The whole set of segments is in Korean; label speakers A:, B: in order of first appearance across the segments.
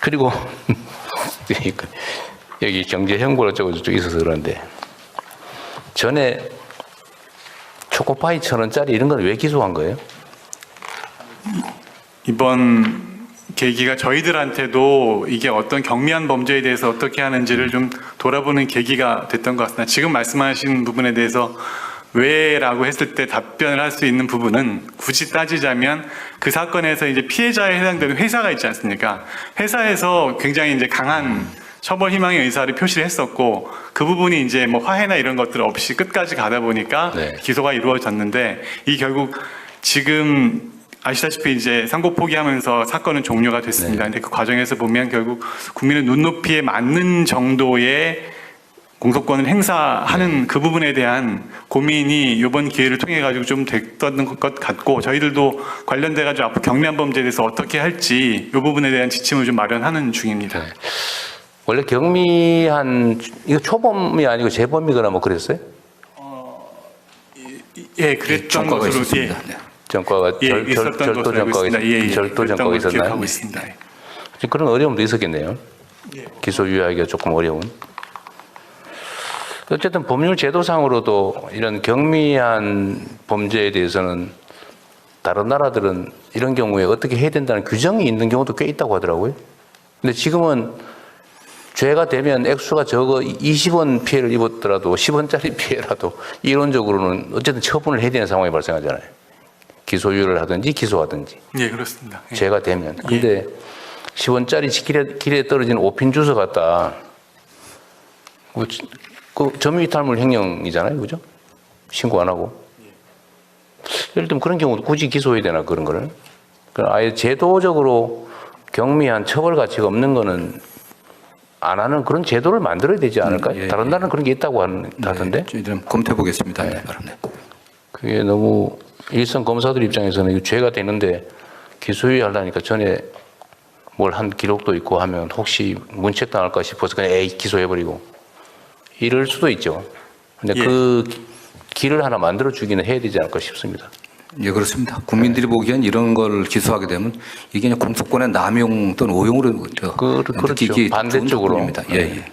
A: 그리고 여기 경제 정보를 어쩌고 저쩌고 있어서 그런데 전에 초코파이 1,000원짜리 이런 건 왜 기소한 거예요?
B: 이번 계기가 저희들한테도 이게 어떤 경미한 범죄에 대해서 어떻게 하는지를 좀 돌아보는 계기가 됐던 것 같습니다. 지금 말씀하신 부분에 대해서 왜라고 했을 때 답변을 할 수 있는 부분은 굳이 따지자면 그 사건에서 이제 피해자에 해당되는 회사가 있지 않습니까? 회사에서 굉장히 이제 강한 처벌 희망의 의사를 표시를 했었고 그 부분이 이제 뭐 화해나 이런 것들 없이 끝까지 가다 보니까
A: 네.
B: 기소가 이루어졌는데 이 결국 지금 아시다시피 이제 상고 포기하면서 사건은 종료가 됐습니다. 근데 그 과정에서 보면 결국 국민의 눈높이에 맞는 정도의 공소권을 행사하는 그 부분에 대한 고민이 이번 기회를 통해 가지고 좀 됐던 것 같고 저희들도 관련돼 가지고 앞으로 경미한 범죄에 대해서 어떻게 할지 이 부분에 대한 지침을 좀 마련하는 중입니다.
A: 원래 경미한 이거 초범이 아니고 재범이거나 뭐 그랬어요?
B: 예, 그랬던
C: 전과가
B: 것으로
C: 있었습니다. 네.
A: 전과가
B: 있었던
A: 절도
B: 것으로 알고
A: 전과가
B: 있습니다.
A: 절도
B: 그랬던
A: 전과가
B: 걸로
A: 있었나요?
B: 기억하고 있습니다.
A: 그런 어려움도 있었겠네요. 기소 유예하기가 조금 어려운. 어쨌든 법률 제도상으로도 이런 경미한 범죄에 대해서는 다른 나라들은 이런 경우에 어떻게 해야 된다는 규정이 있는 경우도 꽤 있다고 하더라고요. 근데 지금은 죄가 되면 액수가 적어 20원 피해를 입었더라도 10원짜리 피해라도 이론적으로는 어쨌든 처분을 해야 되는 상황이 발생하잖아요. 기소유예를 하든지 기소하든지.
B: 예, 그렇습니다. 예.
A: 죄가 되면. 근데 10원짜리 길에 떨어진 5핀 주워 갖다 그 점유이탈물 횡령이잖아요, 그죠? 신고 안 하고. 예를 들면 그런 경우도 굳이 기소해야 되나 그런 거를. 아예 제도적으로 경미한 처벌 가치가 없는 거는 안 하는 그런 제도를 만들어야 되지 않을까요?
C: 예,
A: 다른 나라는 그런 게 있다고 하던데.
C: 저희들은 검토해 보겠습니다. 네.
A: 그게 너무 일선 검사들 입장에서는 이거 죄가 되는데 기소유예 하려니까 전에 뭘 한 기록도 있고 하면 혹시 문책 당할까 싶어서 그냥 기소해버리고 이럴 수도 있죠. 근데 그 길을 하나 만들어 주기는 해야 되지 않을까 싶습니다.
C: 예, 그렇습니다. 국민들이 보기엔 이런 걸 기소하게 되면 이게 그냥 공소권의 남용 또는 오용으로 느끼기
A: 반대쪽으로.
C: 부분입니다. 예, 예.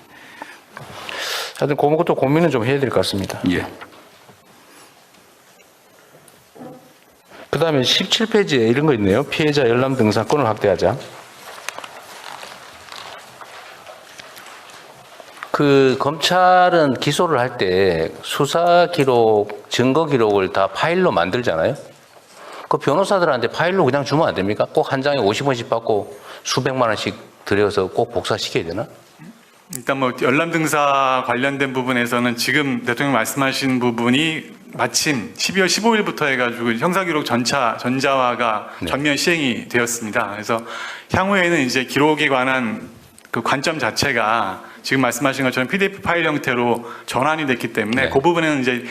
A: 하여튼 그것도 고민은 좀 해야 될 것 같습니다.
C: 예.
A: 그 다음에 17페이지에 이런 거 있네요. 피해자 열람 등산권을 확대하자. 그 검찰은 기소를 할 때 수사 기록, 증거 기록을 다 파일로 만들잖아요. 그 변호사들한테 파일로 그냥 주면 안 됩니까? 꼭 한 장에 50원씩 받고 수백만 원씩 들여서 꼭 복사시켜야 되나?
B: 일단 뭐 열람 등사 관련된 부분에서는 지금 대통령 말씀하신 부분이 마침 12월 15일부터 해가지고 형사기록 전자화가 전면 시행이 되었습니다. 그래서 향후에는 이제 기록에 관한 그 관점 자체가 지금 말씀하신 것처럼 PDF 파일 형태로 전환이 됐기 때문에 그 부분에는 이제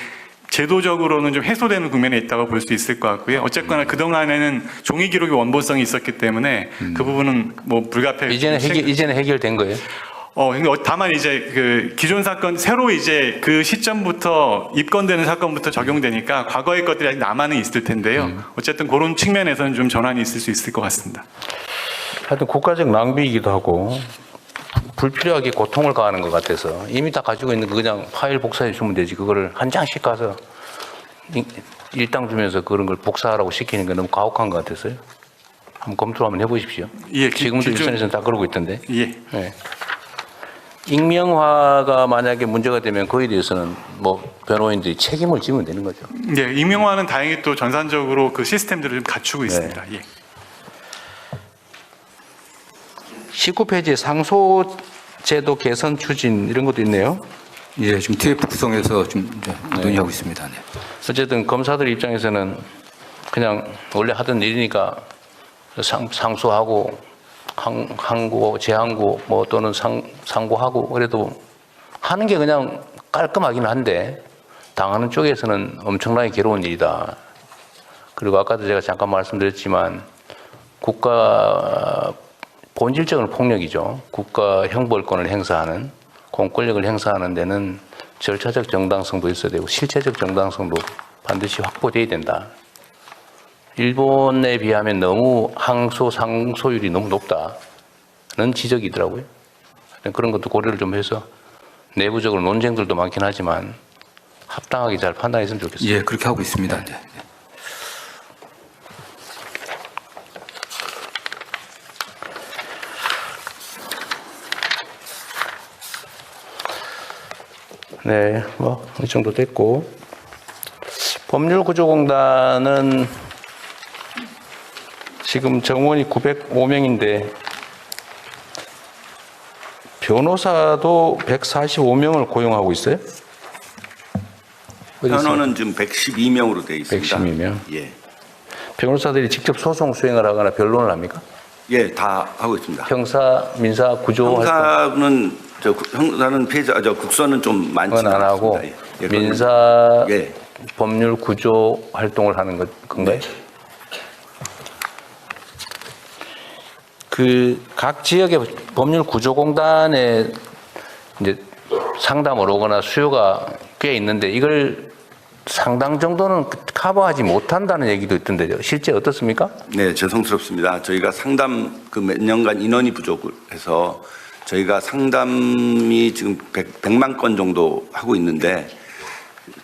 B: 제도적으로는 좀 해소되는 국면에 있다고 볼 수 있을 것 같고요. 어쨌거나 그동안에는 종이 기록의 원본성이 있었기 때문에 그 부분은 뭐 불가피하게
A: 이제는 해결된 거예요?
B: 근데 다만 이제 그 기존 사건 새로 이제 그 시점부터 입건되는 사건부터 적용되니까 과거의 것들이 아직 남아는 있을 텐데요. 어쨌든 그런 측면에서는 좀 전환이 있을 수 있을 것 같습니다.
A: 하여튼 국가적 낭비이기도 하고 불필요하게 고통을 가하는 것 같아서 이미 다 가지고 있는 거 그냥 파일 복사해 주면 되지 그거를 한 장씩 가서 일당 주면서 그런 걸 복사하라고 시키는 게 너무 가혹한 것 같아서요. 한번 검토를 한번 해보십시오.
B: 예,
A: 지금도 일선에서는 다 그러고 있던데.
B: 예.
A: 네. 익명화가 만약에 문제가 되면 그에 대해서는 뭐 변호인들이 책임을 지면 되는 거죠.
B: 예, 익명화는 다행히 또 전산적으로 그 시스템들을 좀 갖추고 있습니다. 예.
A: 19페이지에 상소제도 개선 추진 이런 것도 있네요.
C: 예, 지금 TF 구성해서 좀 논의하고 있습니다. 네.
A: 어쨌든 검사들 입장에서는 그냥 원래 하던 일이니까 상소하고 항고, 재항고 뭐 또는 상고하고 그래도 하는 게 그냥 깔끔하긴 한데 당하는 쪽에서는 엄청나게 괴로운 일이다. 그리고 아까도 제가 잠깐 말씀드렸지만 국가 본질적인 폭력이죠. 국가 형벌권을 행사하는 공권력을 행사하는 데는 절차적 정당성도 있어야 되고 실체적 정당성도 반드시 확보돼야 된다. 일본에 비하면 너무 항소, 상소율이 너무 높다. 지적이더라고요. 그런 것도 고려를 좀 해서 내부적으로 논쟁들도 많긴 하지만 합당하게 잘 판단했으면 좋겠습니다.
C: 예, 그렇게 하고 있습니다. 네.
A: 네, 뭐 이 정도 됐고, 법률구조공단은 지금 정원이 905명인데 변호사도 145명을 고용하고 있어요? 어디 있어요?
D: 현원은 지금 112명으로 되어 있습니다.
A: 112명.
D: 예.
A: 변호사들이 직접 소송 수행을 하거나 변론을 합니까?
D: 예, 다 하고 있습니다.
A: 형사, 민사, 구조 활동
D: 형사는 피해자, 국선은 좀 많지
A: 안 하고
D: 않습니다. 예, 그거는-
A: 민사
D: 예.
A: 법률 구조 활동을 하는 건가요? 그 각 지역의 법률 구조공단에 이제 상담을 오거나 수요가 꽤 있는데 이걸 상당 정도는 커버하지 못한다는 얘기도 있던데요. 실제 어떻습니까?
D: 네, 죄송스럽습니다. 저희가 상담 몇 년간 인원이 부족해서 저희가 상담이 지금 100만 건 정도 하고 있는데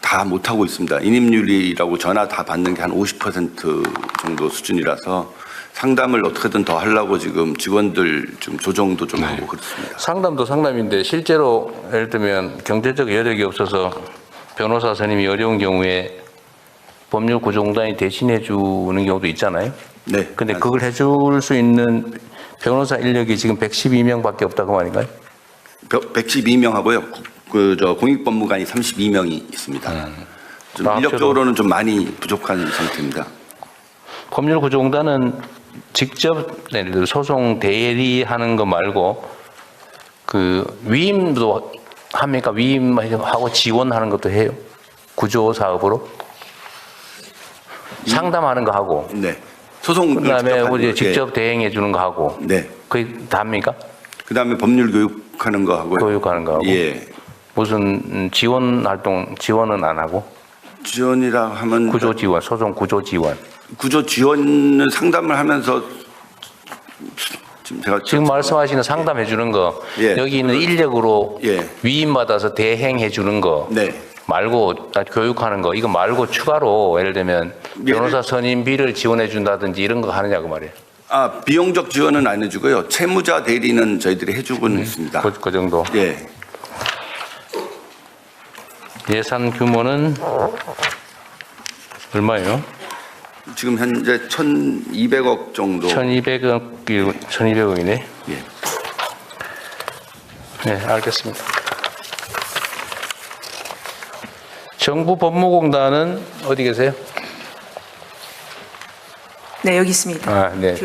D: 다 못하고 있습니다. 인입률이라고 전화 다 받는 게 한 50% 정도 수준이라서 상담을 어떻게든 더 하려고 지금 직원들 좀 조정도 좀 하고 그렇습니다.
A: 상담도 상담인데 실제로 예를 들면 경제적 여력이 없어서 변호사 선임이 어려운 경우에 법률 구조공단이 대신해 주는 경우도 있잖아요.
D: 네.
A: 근데 그걸 해줄 수 있는 변호사 인력이 지금 112명밖에 없다고 말인가요?
D: 112명 하고요. 공익법무관이 32명이 있습니다. 좀
A: 합쳐도-
D: 인력적으로는 좀 많이 부족한 상태입니다.
A: 법률구조공단은 직접 예를 들어 소송 대리하는 거 말고 그 위임도 합니까? 위임하고 지원하는 것도 해요. 구조 사업으로 상담하는 거 하고
D: 네. 소송
A: 그다음에 우리
D: 예.
A: 직접 대행해 주는 거 하고
D: 네.
A: 그게 답니까?
D: 그다음에 법률 교육하는 거 하고요.
A: 교육하는 거 하고
D: 예.
A: 무슨 지원 활동 지원은 안 하고
D: 지원이라 하면
A: 구조 지원 소송 구조 지원
D: 구조 지원은 상담을 하면서 지금 제가
A: 지금 말씀하시는 상담해 주는 거
D: 예.
A: 여기 있는 인력으로
D: 예.
A: 위임 받아서 대행해 주는 거
D: 네.
A: 말고 교육하는 거 이거 말고 추가로 예를 들면 변호사 선임비를 지원해 준다든지 이런 거 하느냐고 말이에요.
D: 비용적 지원은 안 해주고요. 채무자 대리는 저희들이 해주고는 있습니다.
A: 그 정도.
D: 예.
A: 예산 규모는 얼마예요?
D: 지금 현재 1,200억 정도.
A: 1,200억이네.
D: 예.
A: 네, 알겠습니다. 정부 법무공단은 어디 계세요?
E: 네, 여기 있습니다.
A: 아, 네.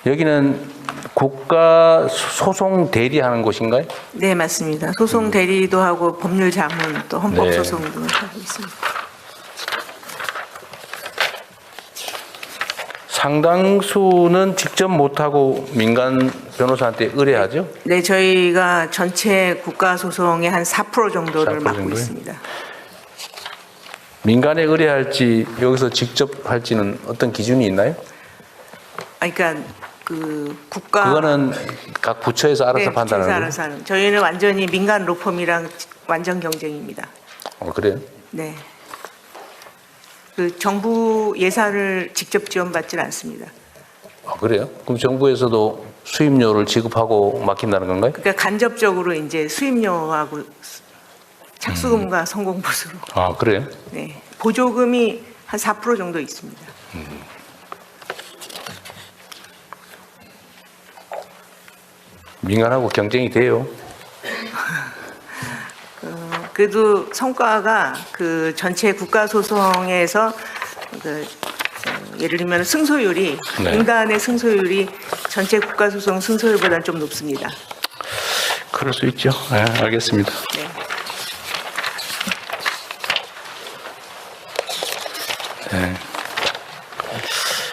A: 여기는 국가 소송 대리하는 곳인가요?
E: 네, 맞습니다. 소송 대리도 하고 법률 자문 또 헌법
A: 네.
E: 소송도 하고 있습니다.
A: 상당수는 직접 못하고 민간 변호사한테 의뢰하죠?
E: 네, 저희가 전체 국가 소송의 한 4% 정도를
A: 4%
E: 맡고
A: 정도요?
E: 있습니다.
A: 민간에 의뢰할지 여기서 직접 할지는 어떤 기준이 있나요?
E: 그러니까 그 국가
A: 그거는 각 부처에서 알아서
E: 네,
A: 판단하는 거예요?
E: 알아서 하는. 저희는 완전히 민간 로펌이랑 완전 경쟁입니다.
A: 그래요?
E: 네. 그 정부 예산을 직접 지원받지는 않습니다.
A: 그래요? 그럼 정부에서도 수임료를 지급하고 맡긴다는 건가요?
E: 그러니까 간접적으로 이제 수임료하고 착수금과 성공보수로.
A: 그래요?
E: 네. 보조금이 한 4% 정도 있습니다.
A: 민간하고 경쟁이 돼요.
E: 그래도 성과가 그 전체 국가 소송에서 예를 들면 승소율이
A: 네.
E: 민간의 승소율이 전체 국가 소송 승소율보다는 좀 높습니다.
A: 그럴 수 있죠. 네, 알겠습니다.
E: 네.
A: 네.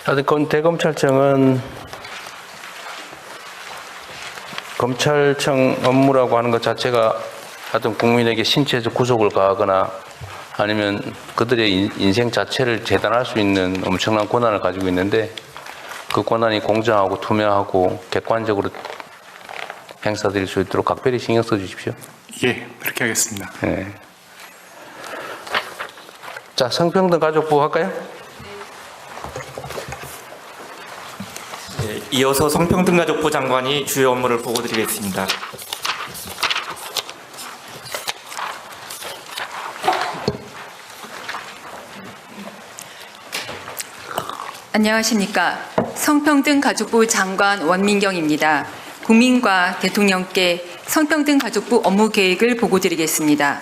A: 하여튼 대검찰청은 검찰청 업무라고 하는 것 자체가 하여튼 국민에게 신체적 구속을 가하거나 아니면 그들의 인생 자체를 재단할 수 있는 엄청난 권한을 가지고 있는데 그 권한이 공정하고 투명하고 객관적으로 행사될 수 있도록 각별히 신경 써 주십시오.
B: 예, 그렇게 하겠습니다.
A: 네. 자, 성평등 가족부 할까요?
F: 네, 이어서 성평등가족부 장관이 주요 업무를 보고드리겠습니다.
G: 안녕하십니까. 성평등가족부 장관 원민경입니다. 국민과 대통령께 성평등가족부 업무 계획을 보고드리겠습니다.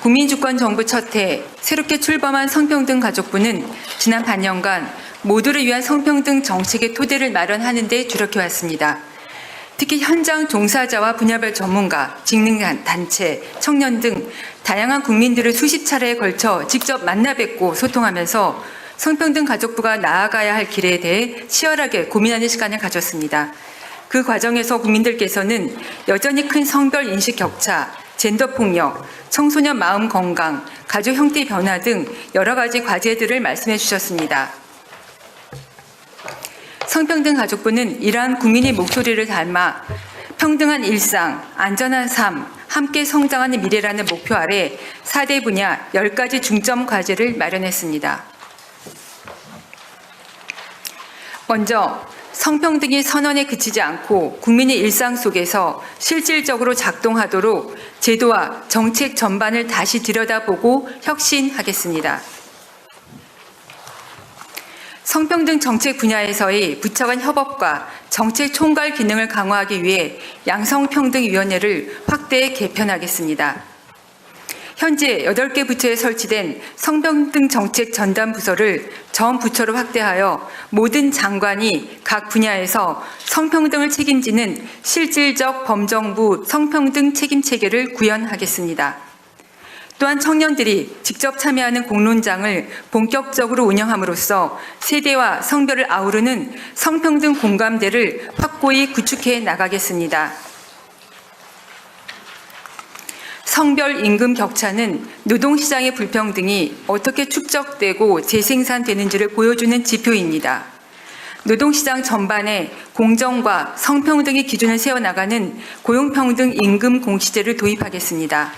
G: 국민주권정부 첫해 새롭게 출범한 성평등가족부는 지난 반년간 모두를 위한 성평등 정책의 토대를 마련하는 데 주력해왔습니다. 특히 현장 종사자와 분야별 전문가, 직능단체, 청년 등 다양한 국민들을 수십 차례에 걸쳐 직접 만나 뵙고 소통하면서 성평등 가족부가 나아가야 할 길에 대해 치열하게 고민하는 시간을 가졌습니다. 그 과정에서 국민들께서는 여전히 큰 성별 인식 격차, 젠더 폭력, 청소년 마음 건강, 가족 형태 변화 등 여러 가지 과제들을 말씀해 주셨습니다. 성평등 가족부는 이러한 국민의 목소리를 담아 평등한 일상, 안전한 삶, 함께 성장하는 미래라는 목표 아래 4대 분야 10가지 중점 과제를 마련했습니다. 먼저 성평등이 선언에 그치지 않고 국민의 일상 속에서 실질적으로 작동하도록 제도와 정책 전반을 다시 들여다보고 혁신하겠습니다. 성평등 정책 분야에서의 부처 간 협업과 정책 총괄 기능을 강화하기 위해 양성평등위원회를 확대 개편하겠습니다. 현재 8개 부처에 설치된 성평등 정책 전담 부서를 전 부처로 확대하여 모든 장관이 각 분야에서 성평등을 책임지는 실질적 범정부 성평등 책임 체계를 구현하겠습니다. 또한 청년들이 직접 참여하는 공론장을 본격적으로 운영함으로써 세대와 성별을 아우르는 성평등 공감대를 확고히 구축해 나가겠습니다. 성별 임금 격차는 노동시장의 불평등이 어떻게 축적되고 재생산되는지를 보여주는 지표입니다. 노동시장 전반에 공정과 성평등의 기준을 세워나가는 고용평등 임금 공시제를 도입하겠습니다.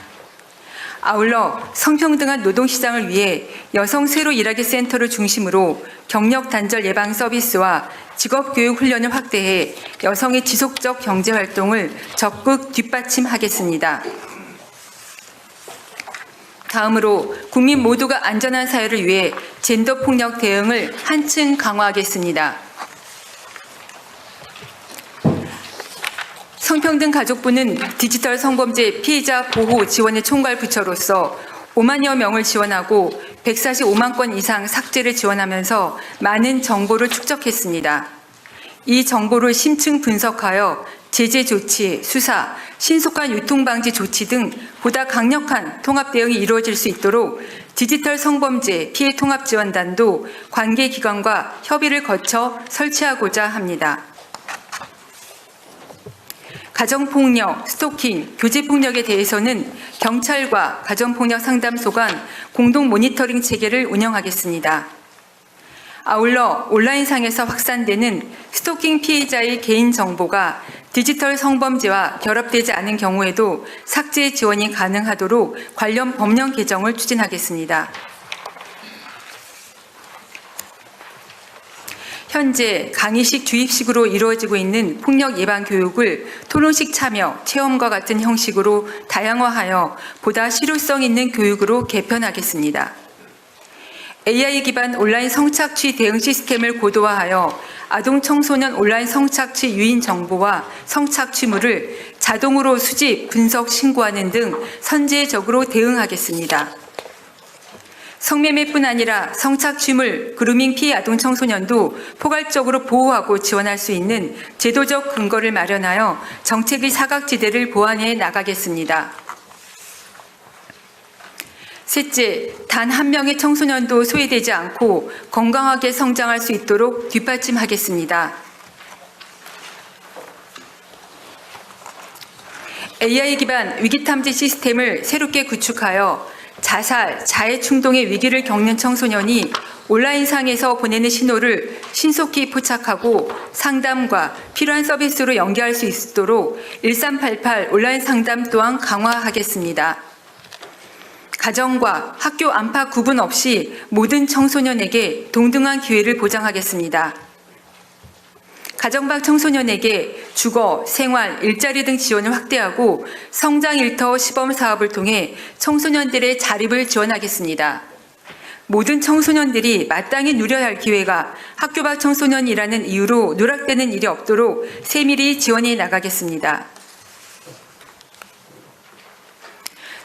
G: 아울러 성평등한 노동시장을 위해 여성 새로 일하기 센터를 중심으로 경력 단절 예방 서비스와 직업교육 훈련을 확대해 여성의 지속적 경제활동을 적극 뒷받침하겠습니다. 다음으로 국민 모두가 안전한 사회를 위해 젠더 폭력 대응을 한층 강화하겠습니다. 성평등 가족부는 디지털 성범죄 피해자 보호 지원의 총괄 부처로서 5만여 명을 지원하고 145만 건 이상 삭제를 지원하면서 많은 정보를 축적했습니다. 이 정보를 심층 분석하여 제재 조치, 수사, 신속한 유통방지 조치 등 보다 강력한 통합 대응이 이루어질 수 있도록 디지털 성범죄 피해 통합 지원단도 관계기관과 협의를 거쳐 설치하고자 합니다. 가정폭력, 스토킹, 교제폭력에 대해서는 경찰과 가정폭력 상담소 간 공동 모니터링 체계를 운영하겠습니다. 아울러 온라인상에서 확산되는 스토킹 피해자의 개인정보가 디지털 성범죄와 결합되지 않은 경우에도 삭제 지원이 가능하도록 관련 법령 개정을 추진하겠습니다. 현재 강의식 주입식으로 이루어지고 있는 폭력 예방 교육을 토론식 참여, 체험과 같은 형식으로 다양화하여 보다 실효성 있는 교육으로 개편하겠습니다. AI 기반 온라인 성착취 대응 시스템을 고도화하여 아동 청소년 온라인 성착취 유인 정보와 성착취물을 자동으로 수집, 분석, 신고하는 등 선제적으로 대응하겠습니다. 성매매뿐 아니라 성착취물, 그루밍 피해 아동 청소년도 포괄적으로 보호하고 지원할 수 있는 제도적 근거를 마련하여 정책의 사각지대를 보완해 나가겠습니다. 셋째, 단 한 명의 청소년도 소외되지 않고 건강하게 성장할 수 있도록 뒷받침하겠습니다. AI 기반 위기탐지 시스템을 새롭게 구축하여 자살, 자해 충동의 위기를 겪는 청소년이 온라인상에서 보내는 신호를 신속히 포착하고 상담과 필요한 서비스로 연계할 수 있도록 1388 온라인 상담 또한 강화하겠습니다. 가정과 학교 안팎 구분 없이 모든 청소년에게 동등한 기회를 보장하겠습니다. 가정 밖 청소년에게 주거, 생활, 일자리 등 지원을 확대하고 성장 일터 시범 사업을 통해 청소년들의 자립을 지원하겠습니다. 모든 청소년들이 마땅히 누려야 할 기회가 학교 밖 청소년이라는 이유로 누락되는 일이 없도록 세밀히 지원해 나가겠습니다.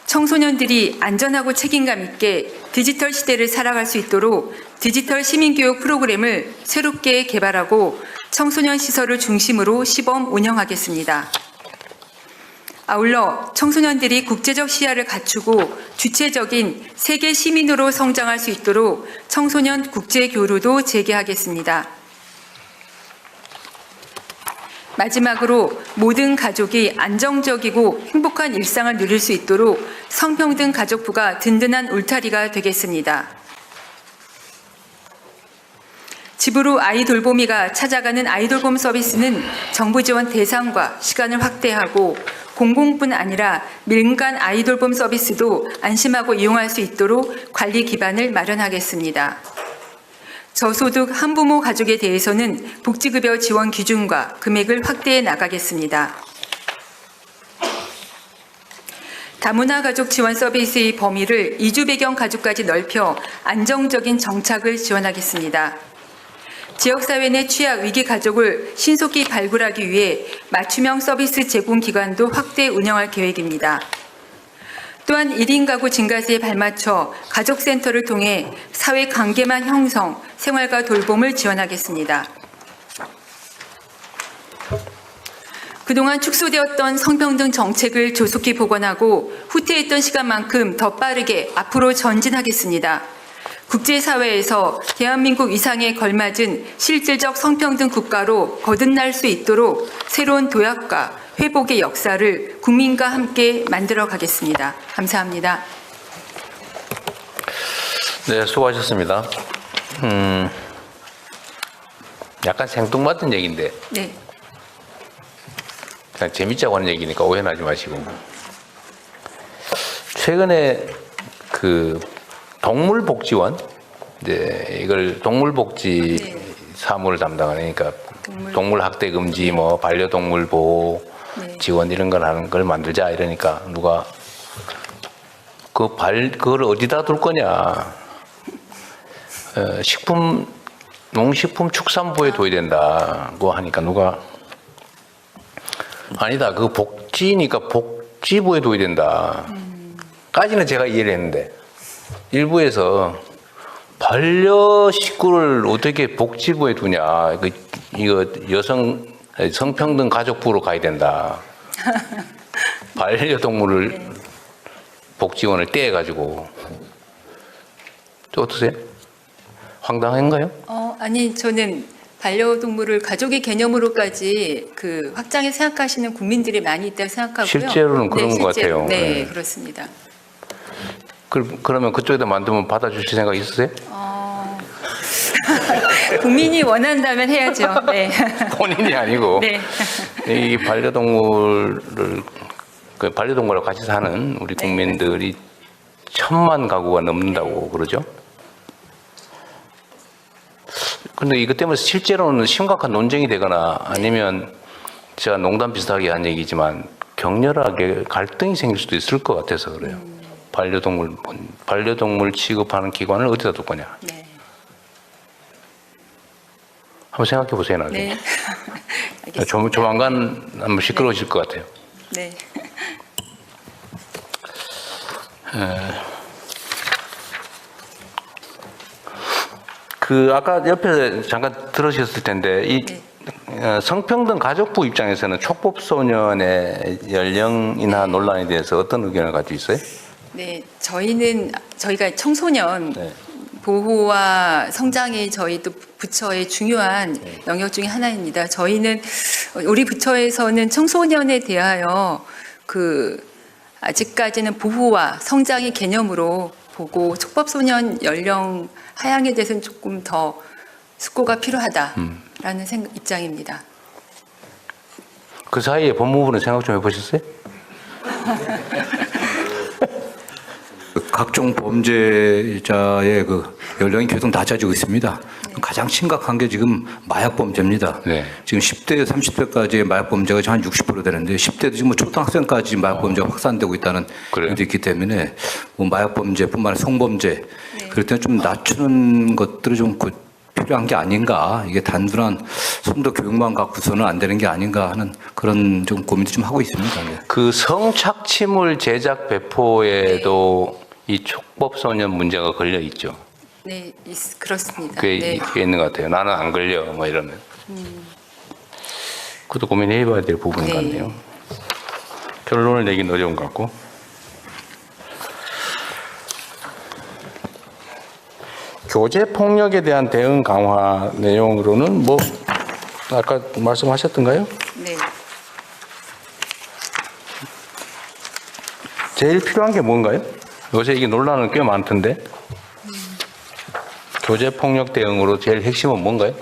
G: 청소년들이 안전하고 책임감 있게 디지털 시대를 살아갈 수 있도록 디지털 시민교육 프로그램을 새롭게 개발하고 청소년 시설을 중심으로 시범 운영하겠습니다. 아울러 청소년들이 국제적 시야를 갖추고 주체적인 세계 시민으로 성장할 수 있도록 청소년 국제 교류도 재개하겠습니다. 마지막으로 모든 가족이 안정적이고 행복한 일상을 누릴 수 있도록 성평등 가족부가 든든한 울타리가 되겠습니다. 집으로 아이 돌보미가 찾아가는 아이돌봄 서비스는 정부 지원 대상과 시간을 확대하고 공공뿐 아니라 민간 아이돌봄 서비스도 안심하고 이용할 수 있도록 관리 기반을 마련하겠습니다. 저소득 한부모 가족에 대해서는 복지급여 지원 기준과 금액을 확대해 나가겠습니다. 다문화 가족 지원 서비스의 범위를 이주 배경 가족까지 넓혀 안정적인 정착을 지원하겠습니다. 지역사회 내 취약 위기 가족을 신속히 발굴하기 위해 맞춤형 서비스 제공 기관도 확대 운영할 계획입니다. 또한 1인 가구 증가세에 발맞춰 가족센터를 통해 사회 관계망 형성, 생활과 돌봄을 지원하겠습니다. 그동안 축소되었던 성평등 정책을 조속히 복원하고 후퇴했던 시간만큼 더 빠르게 앞으로 전진하겠습니다. 국제사회에서 대한민국 이상에 걸맞은 실질적 성평등 국가로 거듭날 수 있도록 새로운 도약과 회복의 역사를 국민과 함께 만들어 가겠습니다. 감사합니다.
A: 네, 수고하셨습니다. 약간 생뚱맞은 얘기인데
G: 네.
A: 그냥 재밌자고 하는 얘기니까 오해하지 마시고, 최근에 그 동물복지원, 네, 이걸 동물복지
G: 네.
A: 사무를 담당하는, 그러니까 동물 학대 금지, 뭐 반려동물 보호
G: 네.
A: 지원 이런 걸 하는 걸 만들자 이러니까 누가 그걸 어디다 둘 거냐? 농식품축산부에 둬야 된다고 하니까 누가 아니다, 그 복지니까 복지부에 둬야 된다. 까지는 제가 이해를 했는데 일부에서 반려식구를 어떻게 복지부에 두냐, 이거 성평등 가족부로 가야 된다. 반려동물을
G: 네.
A: 복지원을 떼가지고. 또 어떠세요? 황당한가요?
G: 아니, 저는 반려동물을 가족의 개념으로까지 확장해 생각하시는 국민들이 많이 있다고 생각하고요.
A: 실제로는 그런
G: 네,
A: 것 같아요.
G: 네,
A: 네.
G: 그렇습니다.
A: 그러면 그쪽에다 만들면 받아주실 생각 있으세요?
G: 국민이 원한다면 해야죠. 네.
A: 본인이 아니고.
G: 네.
A: 이 반려동물하고 같이 사는 우리 국민들이 1,000만 가구가 넘는다고 그러죠. 근데 이것 때문에 실제로는 심각한 논쟁이 되거나 아니면 제가 농담 비슷하게 한 얘기지만 격렬하게 갈등이 생길 수도 있을 것 같아서 그래요. 반려동물 취급하는 기관을 어디다 둘 거냐.
G: 네.
A: 한번 생각해 보세요, 나중에.
G: 네. 알겠습니다.
A: 조만간 한번 시끄러워질 것 같아요.
G: 네.
A: 아까 옆에 잠깐 들으셨을 텐데,
G: 네.
A: 성평등 가족부 입장에서는 촉법소년의 연령이나 논란에 대해서 어떤 의견을 가지고 있어요?
G: 네, 저희가 청소년
A: 네.
G: 보호와 성장이 저희 또 부처의 중요한 영역 중에 하나입니다. 저희는 우리 부처에서는 청소년에 대하여 아직까지는 보호와 성장의 개념으로 보고 촉법소년 연령 하향에 대해서는 조금 더 숙고가 필요하다라는 입장입니다.
A: 그 사이에 법무부는 생각 좀 해보셨어요?
C: 각종 범죄자의 그 연령이 계속 낮아지고 있습니다. 가장 심각한 게 지금 마약 범죄입니다.
A: 네.
C: 지금 10대, 30대까지의 마약 범죄가 지금 한 60% 되는데 10대도 지금 뭐 초등학생까지 마약 범죄가 확산되고 있다는
A: 그래요?
C: 점도 있기 때문에 뭐 마약 범죄뿐만 아니라 성범죄 그럴 때는 좀 낮추는 것들이 좀 필요한 게 아닌가. 이게 단순한 좀 더 교육만 갖고서는 안 되는 게 아닌가 하는 그런 좀 고민도 좀 하고 있습니다. 네.
A: 그 성착취물 제작 배포에도 이 촉법소년 문제가 걸려 있죠.
G: 네, 그렇습니다.
A: 그게
G: 네.
A: 있는 것 같아요. 나는 안 걸려, 뭐 이러면. 그것도 고민해봐야 될 부분
G: 네.
A: 같네요. 결론을 내긴 어려운 것 같고. 교제 폭력에 대한 대응 강화 내용으로는 뭐 아까 말씀하셨던가요?
G: 네.
A: 제일 필요한 게 뭔가요? 요새 이게 논란은 꽤 많던데. 교제 폭력 대응으로 제일 핵심은 뭔가요?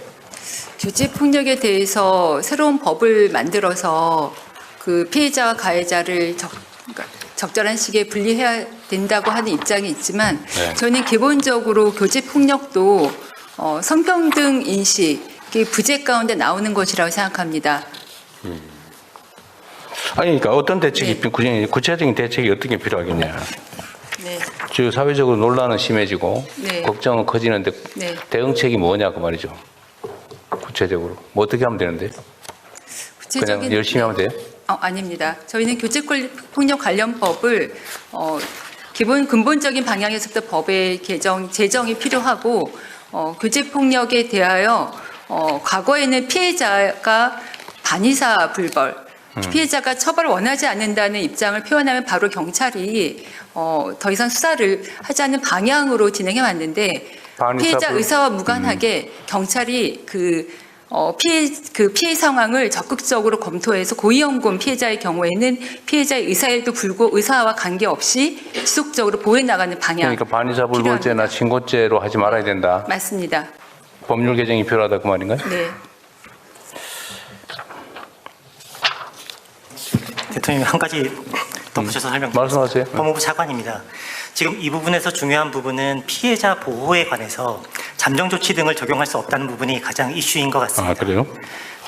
G: 교제 폭력에 대해서 새로운 법을 만들어서 그 피해자와 가해자를 그러니까 적절한 시기에 분리해야 된다고 하는 입장이 있지만
A: 네.
G: 저는 기본적으로 교제 폭력도 성평등 인식이 부재 가운데 나오는 것이라고 생각합니다.
A: 아니, 그러니까 어떤 대책이
G: 네.
A: 구체적인 대책이 어떻게 필요하겠냐.
G: 네.
A: 지금 사회적으로 논란은 심해지고
G: 네.
A: 걱정은 커지는데
G: 네.
A: 대응책이 뭐냐 그 말이죠. 구체적으로 뭐 어떻게 하면 되는데? 그냥 열심히 하면 돼요?
G: 아닙니다. 저희는 교제 폭력 관련법을 기본 근본적인 방향에서부터 법의 제정이 필요하고 교제 폭력에 대하여 과거에는 피해자가 반의사 불벌 피해자가 처벌을 원하지 않는다는 입장을 표현하면 바로 경찰이 더 이상 수사를 하지 않는 방향으로 진행해 왔는데 피해자 의사와 무관하게 경찰이 피해 상황을 적극적으로 검토해서 고위험군 피해자의 경우에는 피해자의 의사에도 불구하고 의사와 관계없이 지속적으로 보호해 나가는 방향.
A: 그러니까 반의사불벌죄나 친고죄로 하지 말아야 된다.
G: 맞습니다.
A: 법률 개정이 필요하다 그 말인가요?
G: 네.
F: 대통령님 한 가지 덧붙여서 설명드리겠습니다.
A: 말씀하세요.
F: 법무부 차관입니다. 지금 이 부분에서 중요한 부분은 피해자 보호에 관해서 잠정 조치 등을 적용할 수 없다는 부분이 가장 이슈인 것 같습니다.
A: 아, 그래요?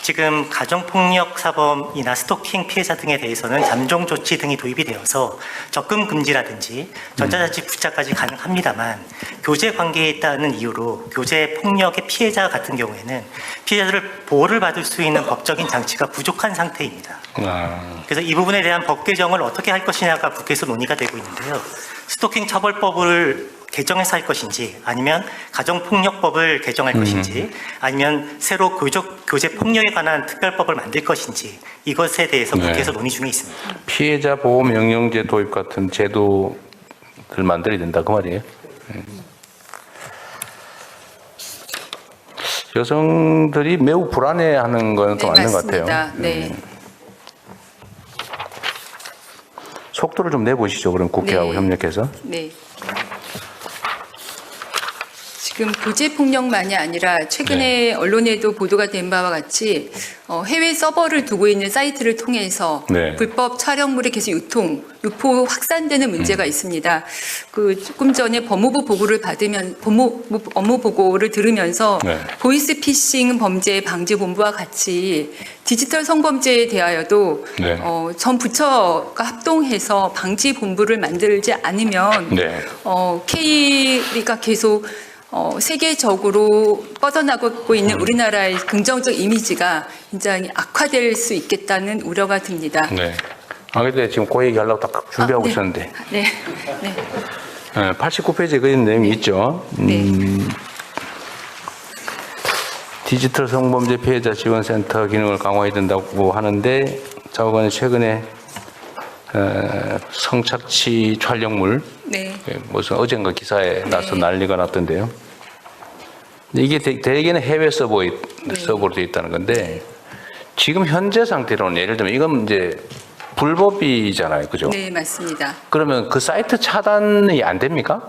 F: 지금 가정폭력 사범이나 스토킹 피해자 등에 대해서는 잠정 조치 등이 도입이 되어서 접근 금지라든지 전자자치 부착까지 가능합니다만 교제 관계에 있다는 이유로 교제 폭력의 피해자 같은 경우에는 피해자들을 보호를 받을 수 있는 법적인 장치가 부족한 상태입니다. 그래서 이 부분에 대한 법 개정을 어떻게 할 것이냐가 국회에서 논의가 되고 있는데요. 스토킹 처벌법을 개정해서 할 것인지 아니면 가정폭력법을 개정할 것인지 아니면 새로 교제 폭력에 관한 특별법을 만들 것인지 이것에 대해서 국회에서 논의 중에 있습니다.
A: 피해자 보호 명령제 도입 같은 제도를 만들어야 된다 그 말이에요. 여성들이 매우 불안해하는 건 또 맞는 것 같아요.
G: 네.
A: 속도를 좀 내보시죠. 그럼 국회하고
G: 네.
A: 협력해서.
G: 네. 지금 교제 폭력만이 아니라 최근에 언론에도 보도가 된 바와 같이 해외 서버를 두고 있는 사이트를 통해서 불법 촬영물이 계속 유포 확산되는 문제가 있습니다. 조금 전에 법무부 보고를 업무 보고를 들으면서 보이스피싱 범죄 방지 본부와 같이 디지털 성범죄에 대하여도 전 부처가 합동해서 방지 본부를 만들지 않으면 K가 계속 세계적으로 뻗어나가고 있는 우리나라의 긍정적 이미지가 굉장히 악화될 수 있겠다는 우려가 듭니다.
A: 네. 근데 지금 그 얘기 하려고 딱 준비하고 있었는데.
G: 네.
A: 89페이지에 그런 내용이 있죠. 디지털 성범죄 피해자 지원센터 기능을 강화해야 된다고 하는데 장관은 최근에 성착취 촬영물 무슨 어젠가 기사에 나서 난리가 났던데요. 이게 대개는 해외 서버로 되어 있다는 건데 지금 현재 상태로는 예를 들면 이건 이제 불법이잖아요, 그죠?
G: 네, 맞습니다.
A: 그러면 그 사이트 차단이 안 됩니까?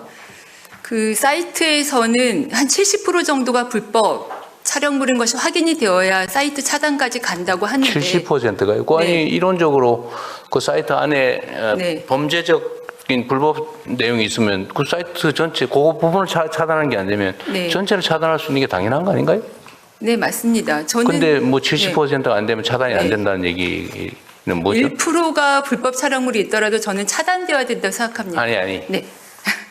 G: 그 사이트에서는 한 70% 정도가 불법 촬영물인 것이 확인이 되어야 사이트 차단까지 간다고 하는데
A: 70%가 있고 아니
G: 네.
A: 이론적으로 그 사이트 안에
G: 네.
A: 범죄적인 불법 내용이 있으면 그 사이트 전체 그 부분을 차단하는 게 안 되면
G: 네.
A: 전체를 차단할 수 있는 게 당연한 거 아닌가요?
G: 네, 맞습니다. 저는
A: 근데 뭐 70%가 안 되면 차단이 안
G: 네.
A: 된다는 얘기는 뭐죠?
G: 1%가 불법 촬영물이 있더라도 저는 차단되어야 된다고 생각합니다.
A: 아니
G: 네.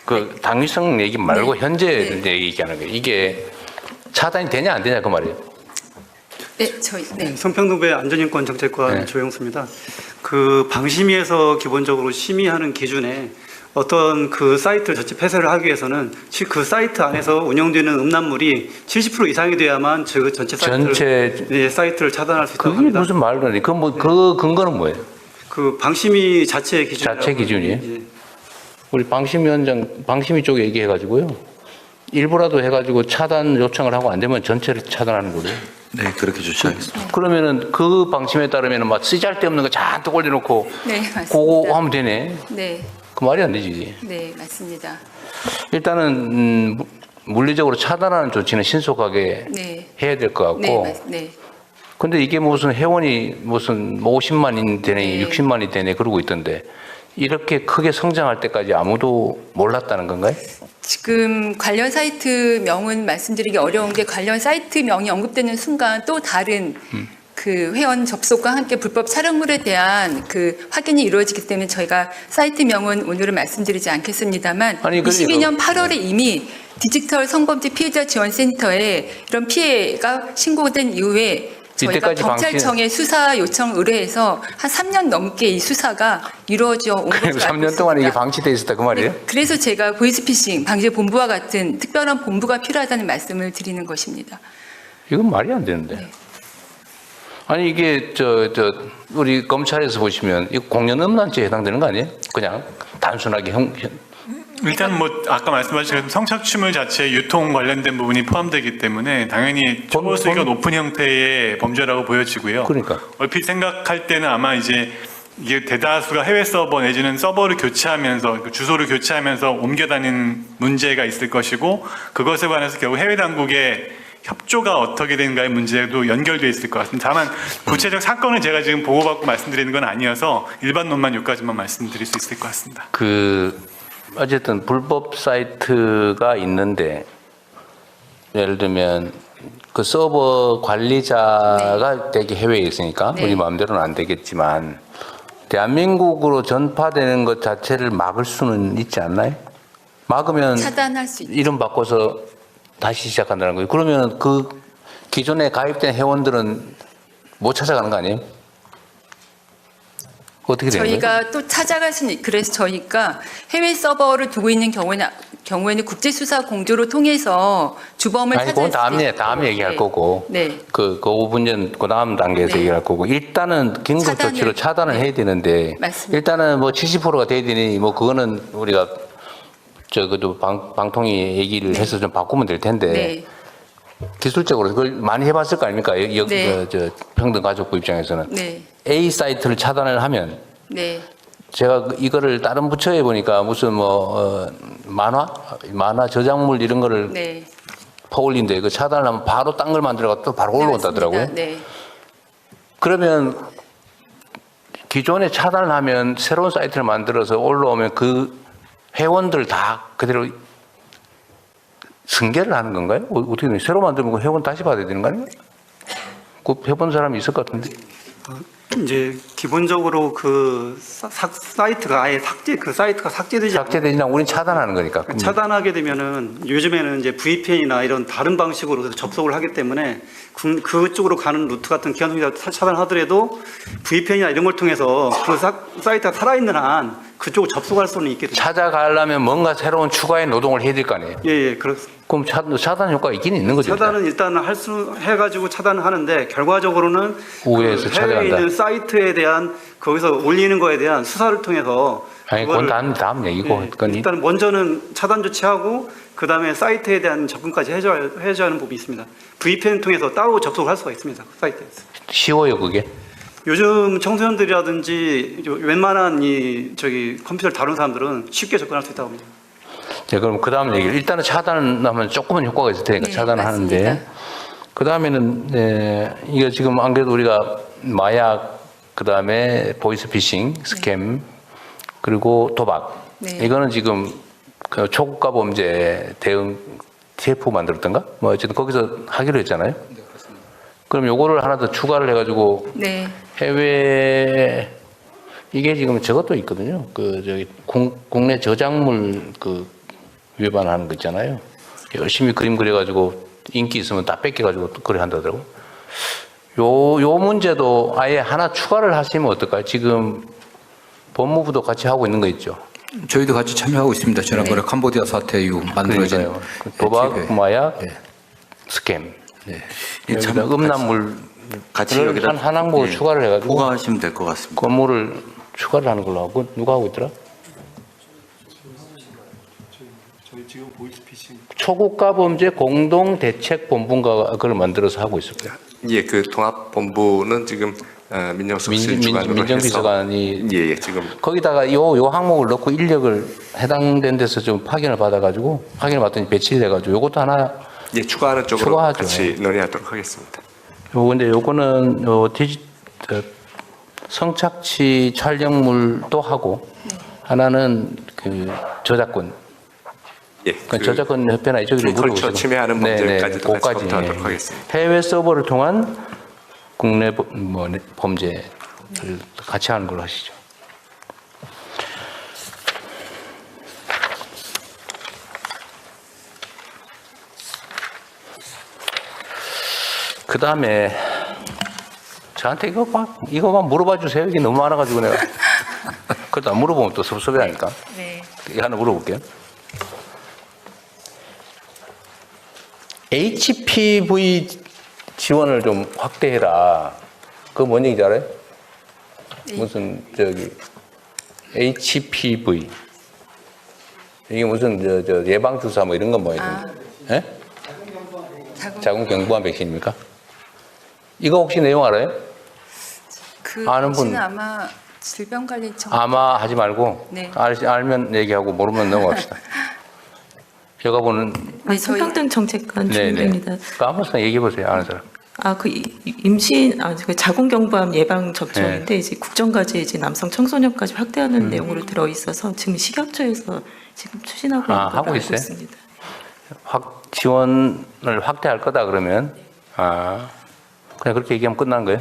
A: 그 당위성 얘기 말고
G: 네.
A: 현재
G: 네.
A: 얘기하는 거예요. 이게 차단이 되냐 안 되냐 그 말이에요.
G: 네, 저희 네.
H: 성평등부의 안전인권 정책관
A: 네.
H: 조영수입니다. 그 방심위에서 기본적으로 심의하는 기준에 어떤 그 사이트를 전체 폐쇄를 하기 위해서는 그 사이트 안에서 운영되는 음란물이 70% 이상이 돼야만 그 전체 사이트를, 네, 사이트를 차단할 수 있다고
A: 그게
H: 합니다.
A: 무슨 말도 안 돼. 그 근거는 뭐예요?
H: 그 방심위 자체 기준.
A: 자체 기준이에요? 우리 방심위 쪽에 얘기해가지고요. 일부라도 해가지고 차단 요청을 하고 안 되면 전체를 차단하는 거래요.
C: 네, 그렇게 조치하겠습니다.
A: 그러면은 그 방침에 따르면은 막 쓰잘데없는 거 잔뜩 올려놓고
G: 네, 맞습니다.
A: 그거 하면 되네.
G: 네.
A: 그 말이 안 되지. 이게.
G: 네, 맞습니다.
A: 일단은 물리적으로 차단하는 조치는 신속하게
G: 네.
A: 해야 될 것 같고.
G: 네, 네.
A: 근데 이게 무슨 회원이 무슨 50만이 되네,
G: 네.
A: 60만이 되네 그러고 있던데 이렇게 크게 성장할 때까지 아무도 몰랐다는 건가요?
G: 지금 관련 사이트 명은 말씀드리기 어려운 게 관련 사이트 명이 언급되는 순간 또 다른 그 회원 접속과 함께 불법 촬영물에 대한 그 확인이 이루어지기 때문에 저희가 사이트 명은 오늘은 말씀드리지 않겠습니다만
A: 아니, 그러니까
G: 22년 8월에 이미 디지털 성범죄 피해자 지원센터에 이런 피해가 신고된 이후에 저희가
A: 이때까지
G: 경찰청에 수사 요청 의뢰해서 한 3년 넘게 이 수사가 이루어져 온 것으로 알고
A: 3년 동안 이게
G: 있습니다.
A: 방치돼 있었다 그 말이에요?
G: 네, 그래서 제가 보이스피싱 방지 본부와 같은 특별한 본부가 필요하다는 말씀을 드리는 것입니다.
A: 이건 말이 안 되는데.
G: 네.
A: 아니 이게 우리 검찰에서 보시면 이거 공연 음란죄에 해당되는 거 아니에요? 그냥 단순하게
B: 일단 뭐 아까 말씀하신 것처럼 성착취물 자체에 유통 관련된 부분이 포함되기 때문에 당연히 초보 수익이 높은 형태의 범죄라고 보여지고요.
A: 그러니까.
B: 얼핏 생각할 때는 아마 이제 이게 대다수가 해외 서버 내지는 서버를 교체하면서 그 주소를 교체하면서 옮겨 다니는 문제가 있을 것이고 그것에 관해서 결국 해외 당국의 협조가 어떻게 되는가의 문제도 연결되어 있을 것 같습니다. 다만 구체적 사건을 제가 지금 보고받고 말씀드리는 건 아니어서 일반론만 여기까지만 말씀드릴 수 있을 것 같습니다.
A: 어쨌든 불법 사이트가 있는데 예를 들면 그 서버 관리자가 되게 해외에 있으니까
G: 네.
A: 우리 마음대로는 안 되겠지만 대한민국으로 전파되는 것 자체를 막을 수는 있지 않나요? 막으면
G: 차단할 수 있죠.
A: 이름 바꿔서 다시 시작한다는 거예요. 그러면 그 기존에 가입된 회원들은 못 찾아가는 거 아니에요? 어떻게 되는 거예요?
G: 저희가 또 찾아갈 수 있는 그래서 저희가 해외 서버를 두고 있는 경우에는 국제수사 공조를 통해서 주범을
A: 아니,
G: 찾을
A: 그건
G: 수도 있고.
A: 다음에 얘기할
G: 네.
A: 거고.
G: 네.
A: 그 5분 전, 그 다음 단계에서
G: 네.
A: 얘기할 거고. 일단은 긴급 조치로 차단을
G: 네.
A: 해야 되는데.
G: 맞습니다.
A: 일단은 뭐 70%가 돼야 되니 뭐 그거는 우리가 그도 방통위 얘기를 해서 좀 바꾸면 될 텐데.
G: 네.
A: 기술적으로 그걸 많이 해봤을 거 아닙니까?
G: 네.
A: 평등가족부 입장에서는.
G: 네.
A: A 사이트를 차단을 하면
G: 네.
A: 제가 이거를 다른 부처에 보니까 무슨 만화 저작물 이런 거를
G: 네.
A: 퍼올린데 그 차단을 하면 바로 딴 걸 만들어가 또 바로 올라온다더라고요.
G: 맞습니다. 네.
A: 그러면 기존에 차단을 하면 새로운 사이트를 만들어서 올라오면 그 회원들 다 그대로 승계를 하는 건가요? 어떻게 돼요? 새로 만들면 그 회원 다시 받아야 되는 거 아니에요? 그 해본 사람이 있을 것 같은데.
H: 이제 기본적으로 그 사이트가 아예 사이트가 삭제되지 않고
A: 삭제되지 않고 우리는 차단하는 거니까.
H: 차단하게 되면은 요즘에는 이제 VPN이나 이런 다른 방식으로 접속을 하기 때문에 그쪽으로 가는 루트 같은 기관통이 차단하더라도 VPN이나 이런 걸 통해서 그 사이트가 살아있는 한 그쪽으로 접속할 수는 있게 됩니다.
A: 찾아가려면 뭔가 새로운 추가의 노동을 해야 될 거 아니에요?
H: 예, 그렇습니다.
A: 그럼 차단 효과가 있긴 있는 거죠?
H: 차단은 일단 해가지고 차단을 하는데 결과적으로는
A: 우회해서
H: 그 해외에
A: 차단한다.
H: 있는 사이트에 대한 거기서 올리는 거에 대한 수사를 통해서
A: 아니, 그건 다음 얘기고.
H: 예,
A: 그건
H: 일단 먼저는 차단 조치하고 그 다음에 사이트에 대한 접근까지 해줘야 하는 법이 있습니다. VPN 통해서 따로 접속을 할 수가 있습니다. 사이트에서.
A: 쉬워요, 그게?
H: 요즘 청소년들이라든지 웬만한 컴퓨터를 다루는 사람들은 쉽게 접근할 수 있다고 합니다.
A: 네, 그럼 그 다음 얘기를 일단은 차단하면 조금은 효과가 있을 테니까
G: 네,
A: 차단을 하는데
G: 맞습니다.
A: 그 다음에는 이거 지금 안 그래도 우리가 마약 그 다음에 보이스피싱 스캠 그리고 도박
G: 네.
A: 이거는 지금 그 초국가 범죄 대응 TF 만들었던가 뭐 어쨌든 거기서 하기로 했잖아요. 그럼 요거를 하나 더 추가를 해가지고
G: 네.
A: 해외 이게 지금 저것도 있거든요. 그 저기 국내 저작물 그 위반하는 거 있잖아요. 열심히 그림 그려가지고 인기 있으면 다 뺏겨가지고 또 그래 한다더라고. 요 문제도 아예 하나 추가를 하시면 어떨까요? 지금 법무부도 같이 하고 있는 거 있죠.
C: 저희도 같이 참여하고 있습니다. 지난번에 캄보디아 사태 이후 만들어진
A: 그러니까요. 도박,
C: TF에.
A: 마약,
C: 네.
A: 스캠.
C: 네.
A: 여기다 음란물
I: 같이 여기다
A: 한 항목을 추가를 해가지고
I: 부과하시면 될 것 같습니다.
A: 건물을 추가를 하는 걸로 하고 누가 하고 있더라? 초국가 범죄 공동 대책 본부가 그걸 만들어서 하고 있습니다.
J: 예, 그 통합본부는 지금 민정수석실 주관으로
A: 민정비서관이
J: 예, 지금
A: 거기다가 요 항목을 넣고 인력을 해당된 데서 좀 파견을 받아가지고 파견을 받더니 배치를 해가지고 요것도 하나
J: 예, 추가하는 쪽으로
A: 추가하죠.
J: 같이 논의하도록 하겠습니다.
A: 근데 요거는 성착취 촬영물도 하고 하나는 그 저작권.
J: 예,
A: 그 저작권 협회나 이쪽으로
J: 컬처 침해하는 문제까지도 같이
A: 그거까지.
J: 검토하도록 하겠습니다.
A: 해외 서버를 통한 국내 범죄를 같이 하는 걸로 하시죠. 그 다음에 저한테 이거만 물어봐 주세요. 이게 너무 많아가지고 내가 그것도 안 물어보면 또 섭섭해하니까.
G: 네.
A: 이거 하나 물어볼게요. HPV 지원을 좀 확대해라. 그거 뭔 얘기인지 알아요? 무슨 저기 HPV 이게 무슨 저 예방 주사 뭐 이런 건 뭐예요? 예? 자궁경부암 백신입니까? 이거 혹시 내용 알아요?
G: 그
A: 아는 분?
G: 백신은 아마 질병관리청
A: 아마 하지 말고
G: 네.
A: 알면 얘기하고 모르면 넘어갑시다. 제가 보는
K: 성평등 정책관
A: 네네.
K: 주임입니다.
A: 그 아무나 얘기해 보세요. 아는 사람.
K: 그 임신, 그 자궁경부암 예방 접종인데 이제 국정과제 이제 남성 청소년까지 확대하는 내용으로 들어 있어서 지금 식약처에서 지금 추진하고 있는 걸로
A: 하고
K: 알고
A: 있어요?
K: 있습니다.
A: 지원을 확대할 거다 그러면 그냥 그렇게 얘기하면 끝난 거예요?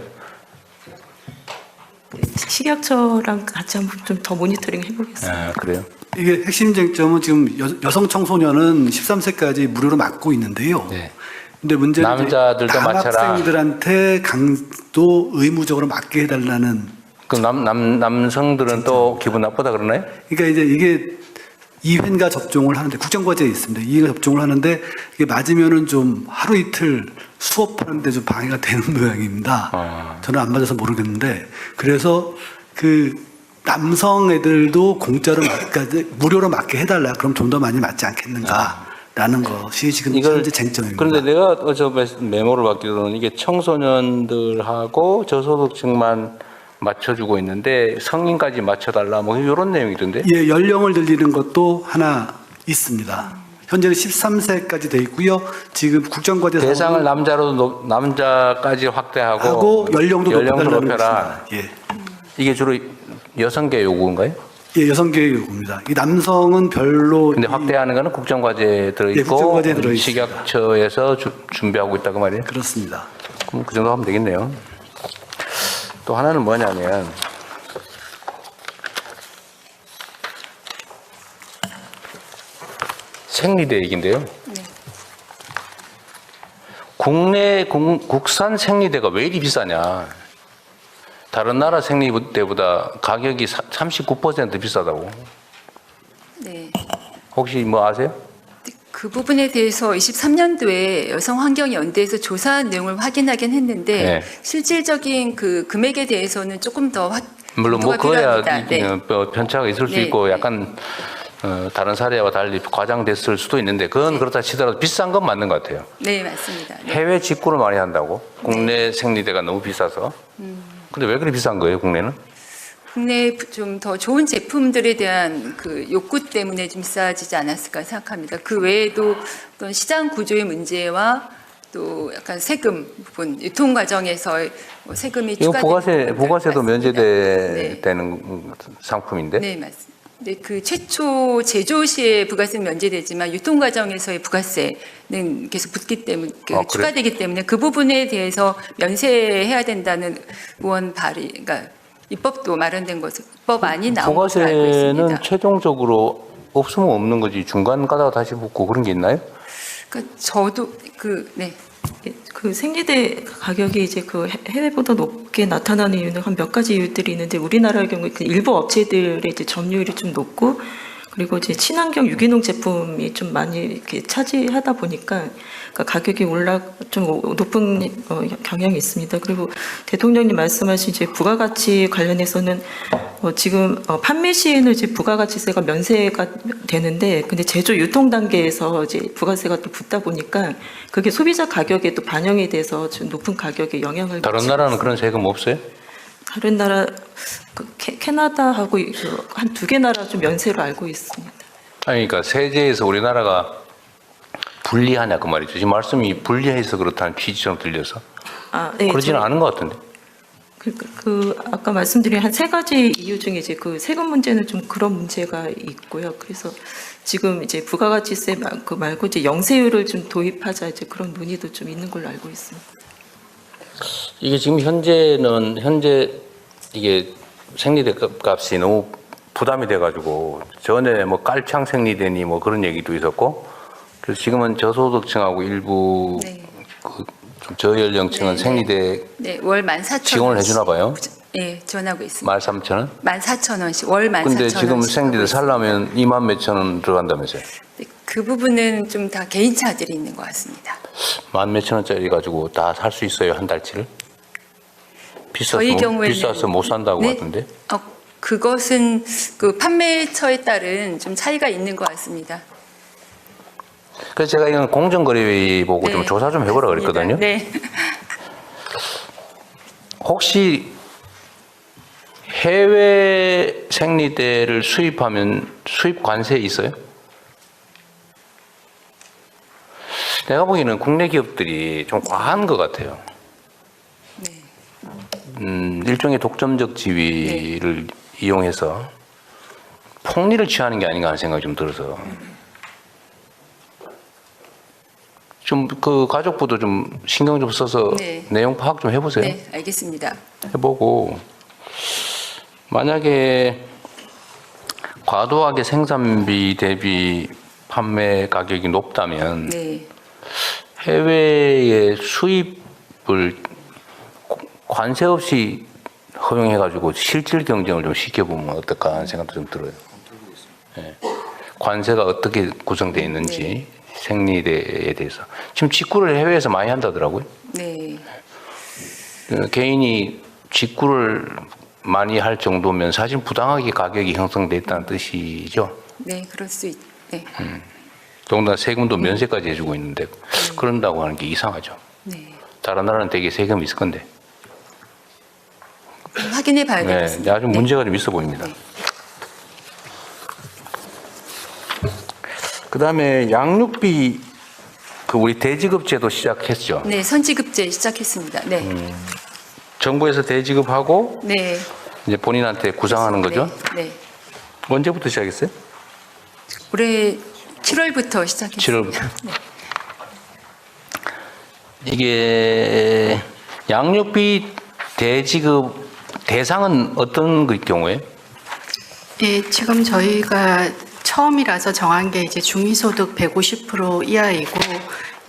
K: 식약처랑 같이 한번 좀 더 모니터링 해보겠습니다.
A: 그래요?
H: 이게 핵심 쟁점은 지금 여성 청소년은 13세까지 무료로 맞고 있는데요.
A: 네.
H: 근데 문제는
A: 남자들도
H: 이제
A: 맞춰라.
H: 남학생들한테 강도 의무적으로 맞게 해달라는.
A: 그럼 남성들은 또 기분 나쁘다 그러나요?
H: 그러니까 이제 이게 2회인가 접종을 하는데 국정과제에 있습니다. 2회 접종을 하는데 이게 맞으면은 좀 하루 이틀 수업하는데 좀 방해가 되는 모양입니다. 저는 안 맞아서 모르겠는데 그래서 그 남성 애들도 공짜로 무료로 맞게 해달라. 그럼 좀 더 많이 맞지 않겠는가라는 것이 지금 현재 쟁점입니다.
A: 그런데 내가 어저 메모를 받기로는 이게 청소년들하고 저소득층만 맞춰주고 있는데 성인까지 맞춰달라 뭐 이런 내용이던데.
H: 예, 연령을 늘리는 것도 하나 있습니다. 현재는 13세까지 돼 있고요. 지금 국정과제
A: 대상을 남자까지 확대하고
H: 하고 연령도
A: 높여라.
H: 예.
A: 이게 주로 여성계 요구인가요?
H: 예, 여성계 요구입니다. 이 남성은 별로.
A: 근데 확대하는 거는 국정과제에 들어있고
H: 예, 국정과제에 들어있습니다.
A: 식약처에서 준비하고 있다고 말이에요?
H: 그렇습니다.
A: 그럼 그 정도 하면 되겠네요. 또 하나는 뭐냐면 생리대 얘기인데요. 국산 생리대가 왜 이리 비싸냐? 다른 나라 생리대보다 가격이 39% 비싸다고.
G: 네.
A: 혹시 뭐 아세요?
G: 그 부분에 대해서 23년도에 여성환경연대에서 조사한 내용을 확인하긴 했는데
A: 네.
G: 실질적인 그 금액에 대해서는 조금 더
A: 물론 뭐
G: 검토가
A: 그거야
G: 필요합니다. 네.
A: 편차가 있을 수
G: 네.
A: 있고 약간 다른 사례와 달리 과장됐을 수도 있는데 그건 그렇다 치더라도 비싼 건 맞는 것 같아요.
G: 네, 맞습니다. 네.
A: 해외 직구를 많이 한다고 국내 생리대가 너무 비싸서. 근데 왜 그리 비싼 거예요, 국내는?
G: 국내 좀 더 좋은 제품들에 대한 그 욕구 때문에 좀 비싸지지 않았을까 생각합니다. 그 외에도 어떤 시장 구조의 문제와 또 약간 세금 부분, 유통 과정에서 뭐 세금이
A: 이거
G: 추가되는
A: 부가세도
G: 맞습니다.
A: 면제되는 상품인데.
G: 네, 맞습니다. 네, 그 최초 제조 시에 부가세는 면제되지만 유통 과정에서의 부가세는 계속 붙기 때문에
A: 그래?
G: 추가되기 때문에 그 부분에 대해서 면세해야 된다는 의원 발의, 그러니까 입법도 마련된 것은 입법안이 나온 것으로 알고 있습니다.
A: 부가세는 최종적으로 없으면 없는 거지 중간 가다가 다시 붙고 그런 게 있나요?
G: 그러니까 저도 네.
K: 그 생리대 가격이 이제 그 해외보다 높게 나타나는 이유는 한 몇 가지 이유들이 있는데 우리나라의 경우에 그 일부 업체들의 이제 점유율이 좀 높고 그리고 이제 친환경 유기농 제품이 좀 많이 이렇게 차지하다 보니까 그러니까 가격이 좀 높은 경향이 있습니다. 그리고 대통령님 말씀하신 이제 부가가치 관련해서는 지금 판매 시에는 이제 부가가치세가 면세가 되는데 근데 제조 유통 단계에서 이제 부가세가 또 붙다 보니까 그게 소비자 가격에 또 반영이 돼서 좀 높은 가격에 영향을
A: 다른 나라는 그런 세금 없어요?
K: 다른 나라 캐나다하고 한 2개 나라 좀 면세로 알고 있습니다.
A: 아니, 그러니까 세제에서 우리나라가 불리하냐 그 말이죠. 지금 말씀이 불리해서 그렇다는 취지처럼 들려서
K: 네,
A: 그러지는 않은 것 같은데.
K: 아까 말씀드린 한 3가지 이유 중에 이제 그 세금 문제는 좀 그런 문제가 있고요. 그래서 지금 이제 부가가치세 말고 이제 영세율을 좀 도입하자 이제 그런 논의도 좀 있는 걸로 알고 있습니다.
A: 이게 지금 현재 이게 생리대 값이 너무 부담이 돼가지고 전에 뭐 깔창 생리대니 뭐 그런 얘기도 있었고 그래서 지금은 저소득층하고 일부 좀 저연령층은 생리대
G: 월 14,000원
A: 지원을 해주나 봐요.
G: 네, 지원하고 있습니다.
A: 13,000원?
G: 14,000원씩 월 14,000원.
A: 근데 지금 생리대 살려면 2만 몇천 원 들어간다면서요?
G: 네, 그 부분은 좀 다 개인차들이 있는 것 같습니다.
A: 1만 몇천 원짜리 가지고 다 살 수 있어요, 한 달치를?
G: 저희 경우에는
A: 비싸서 못 산다고
G: 네?
A: 하던데?
G: 그것은 그 판매처에 따른 좀 차이가 있는 것 같습니다.
A: 그래서 제가 이건 공정거래 보고 좀 조사 좀 해보라 그랬거든요.
G: 네.
A: 혹시 해외 생리대를 수입하면 수입 관세 있어요? 내가 보기에는 국내 기업들이 좀 과한 것 같아요. 일종의 독점적 지위를 이용해서 폭리를 취하는 게 아닌가 하는 생각이 좀 들어서 좀 그 가족부도 좀 신경 좀 써서 내용 파악 좀 해보세요.
G: 네, 알겠습니다.
A: 해보고 만약에 과도하게 생산비 대비 판매 가격이 높다면 해외의 수입을 관세 없이 허용해가지고 실질 경쟁을 좀 시켜보면 어떨까 하는 생각도 좀 들어요. 네. 관세가 어떻게 구성되어 있는지 생리대에 대해서 지금 직구를 해외에서 많이 한다더라고요.
G: 네.
A: 개인이 직구를 많이 할 정도면 사실 부당하게 가격이 형성돼 있다는 뜻이죠.
G: 네, 그럴 수 있. 네.
A: 더군다나 세금도 면세까지 해주고 있는데 그런다고 하는 게 이상하죠.
G: 네.
A: 다른 나라는 되게 세금이 있을 건데.
G: 확인해 봐야 되겠습니다.
A: 아주 문제가 좀 있어 보입니다. 그다음에 양육비 우리 대지급제도 시작했죠.
G: 네, 선지급제 시작했습니다. 네.
A: 정부에서 대지급하고
G: 네.
A: 이제 본인한테 구상하는 거죠.
G: 네.
A: 언제부터 시작했어요?
G: 올해 7월부터 시작했습니다.
A: 7월부터. 네. 이게 양육비 대지급 대상은 어떤 경우에?
L: 예, 지금 저희가 처음이라서 정한 게 이제 중위소득 150% 이하이고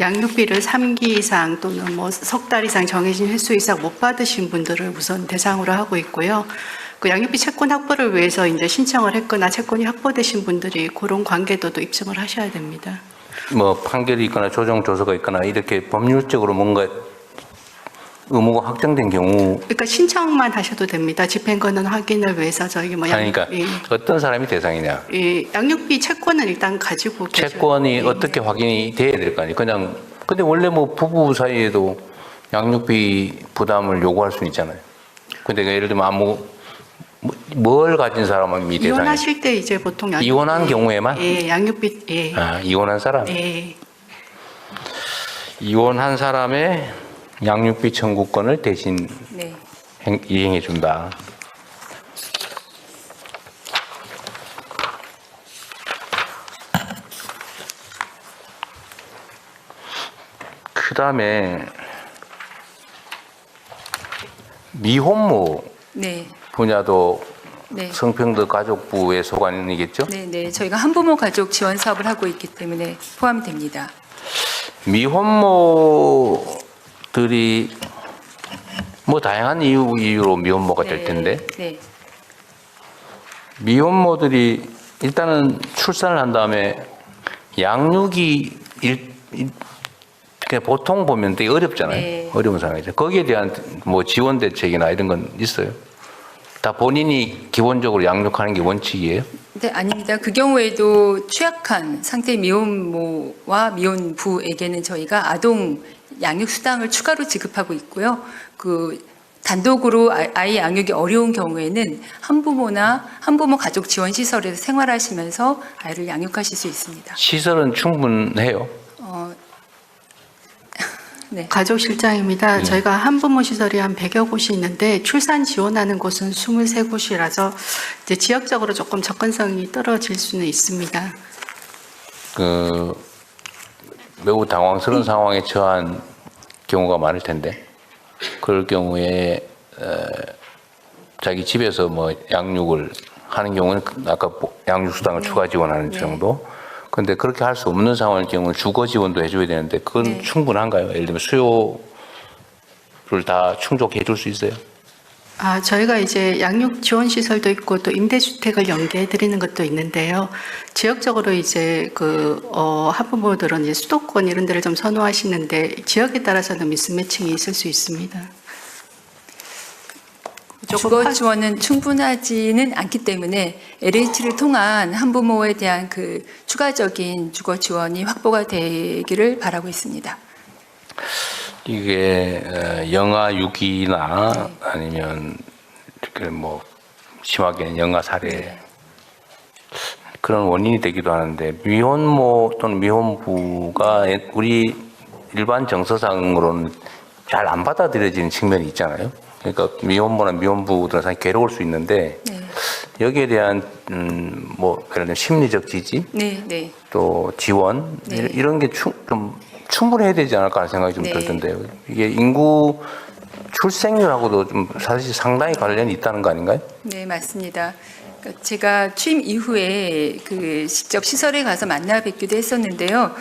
L: 양육비를 3기 이상 또는 뭐 석 달 이상 정해진 횟수 이상 못 받으신 분들을 우선 대상으로 하고 있고요. 그 양육비 채권 확보를 위해서 이제 신청을 했거나 채권이 확보되신 분들이 그런 관계도도 입증을 하셔야 됩니다.
A: 뭐 판결이 있거나 조정 조서가 있거나 이렇게 법률적으로 뭔가 의무가 확정된 경우.
L: 그러니까 신청만 하셔도 됩니다. 집행권은 확인을 위해서 저희 뭐
A: 그러니까 어떤 사람이 대상이냐?
L: 양육비 채권은 일단 가지고
A: 채권이 어떻게 확인이 돼야 될 거 아니에요. 그냥 근데 원래 뭐 부부 사이에도 양육비 부담을 요구할 수 있잖아요. 근데 예를 들면 아무 뭘 가진 사람이 대상이에요?
L: 이혼하실 때 이제 보통
A: 이혼한 경우에만?
L: 예, 양육비 예.
A: 아, 이혼한 사람?
L: 예.
A: 이혼한 사람의 양육비 청구권을 대신
G: 네.
A: 이행해 준다. 그 다음에 미혼모
G: 네.
A: 분야도
G: 네.
A: 성평등 가족부의 소관이겠죠?
G: 네, 네. 저희가 한부모 가족 지원 사업을 하고 있기 때문에 포함됩니다.
A: 미혼모들이 뭐 다양한 이유로 미혼모가 될 텐데
G: 네.
A: 미혼모들이 일단은 출산을 한 다음에 양육이 그냥 보통 보면 되게 어렵잖아요.
G: 네.
A: 어려운 상황이죠. 거기에 대한 뭐 지원 대책이나 이런 건 있어요? 다 본인이 기본적으로 양육하는 게 원칙이에요?
G: 네, 아닙니다. 그 경우에도 취약한 상태의 미혼모와 미혼부에게는 저희가 아동 양육 수당을 추가로 지급하고 있고요. 그 단독으로 아이 양육이 어려운 경우에는 한부모나 한부모 가족 지원 시설에서 생활하시면서 아이를 양육하실 수 있습니다.
A: 시설은 충분해요?
G: 네.
L: 가족실장입니다. 저희가 한부모 시설이 한 100여 곳이 있는데 출산 지원하는 곳은 23곳이라서 이제 지역적으로 조금 접근성이 떨어질 수는 있습니다.
A: 그 매우 당황스러운 상황에 처한 경우가 많을 텐데 그럴 경우에 자기 집에서 뭐 양육을 하는 경우는 아까 양육 수당을 추가 지원하는 정도. 근데 그렇게 할 수 없는 상황일 경우는 주거 지원도 해줘야 되는데 그건 충분한가요? 예를 들면 수요를 다 충족해 줄 수 있어요?
L: 아, 저희가 이제 양육 지원 시설도 있고 또 임대주택을 연계해 드리는 것도 있는데요. 지역적으로 이제 한부모들은 이제 수도권 이런 데를 좀 선호하시는데 지역에 따라서는 미스매칭이 있을 수 있습니다.
G: 주거 지원은 충분하지는 않기 때문에 LH를 통한 한부모에 대한 그 추가적인 주거 지원이 확보가 되기를 바라고 있습니다.
A: 이게 영아 유기나 아니면 이렇게 뭐 심하게는 영아 살해 그런 원인이 되기도 하는데 미혼모 또는 미혼부가 우리 일반 정서상으로는 잘 안 받아들여지는 측면이 있잖아요. 그러니까 미혼모나 미혼부들은 사실 괴로울 수 있는데 여기에 대한 뭐 예를 들면 심리적 지지, 또 지원 이런 게 좀 충분해야 되지 않을까 하는 생각이 좀 들던데요. 이게 인구 출생률하고도 좀 사실 상당히 관련이 있다는 거 아닌가요?
G: 네, 맞습니다. 그러니까 제가 취임 이후에 그 직접 시설에 가서 만나 뵙기도 했었는데요.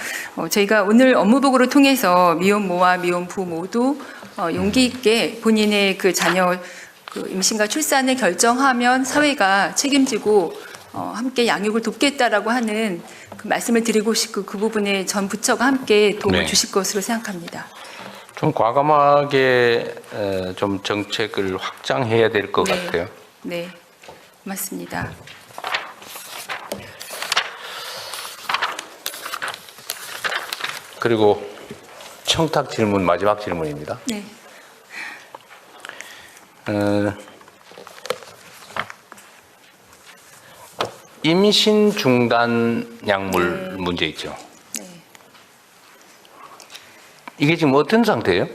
G: 저희가 오늘 업무보고를 통해서 미혼모와 미혼부 모두 용기 있게 본인의 그 자녀 그 임신과 출산을 결정하면 사회가 책임지고 함께 양육을 돕겠다라고 하는 그 말씀을 드리고 싶고 그 부분에 전 부처가 함께 도움을 주실 것으로 생각합니다.
A: 좀 과감하게 좀 정책을 확장해야 될 것 같아요.
G: 네, 맞습니다.
A: 그리고 청탁 질문 마지막 질문입니다.
G: 네.
A: 임신 중단 약물 문제 있죠. 이게 지금 어떤 상태예요?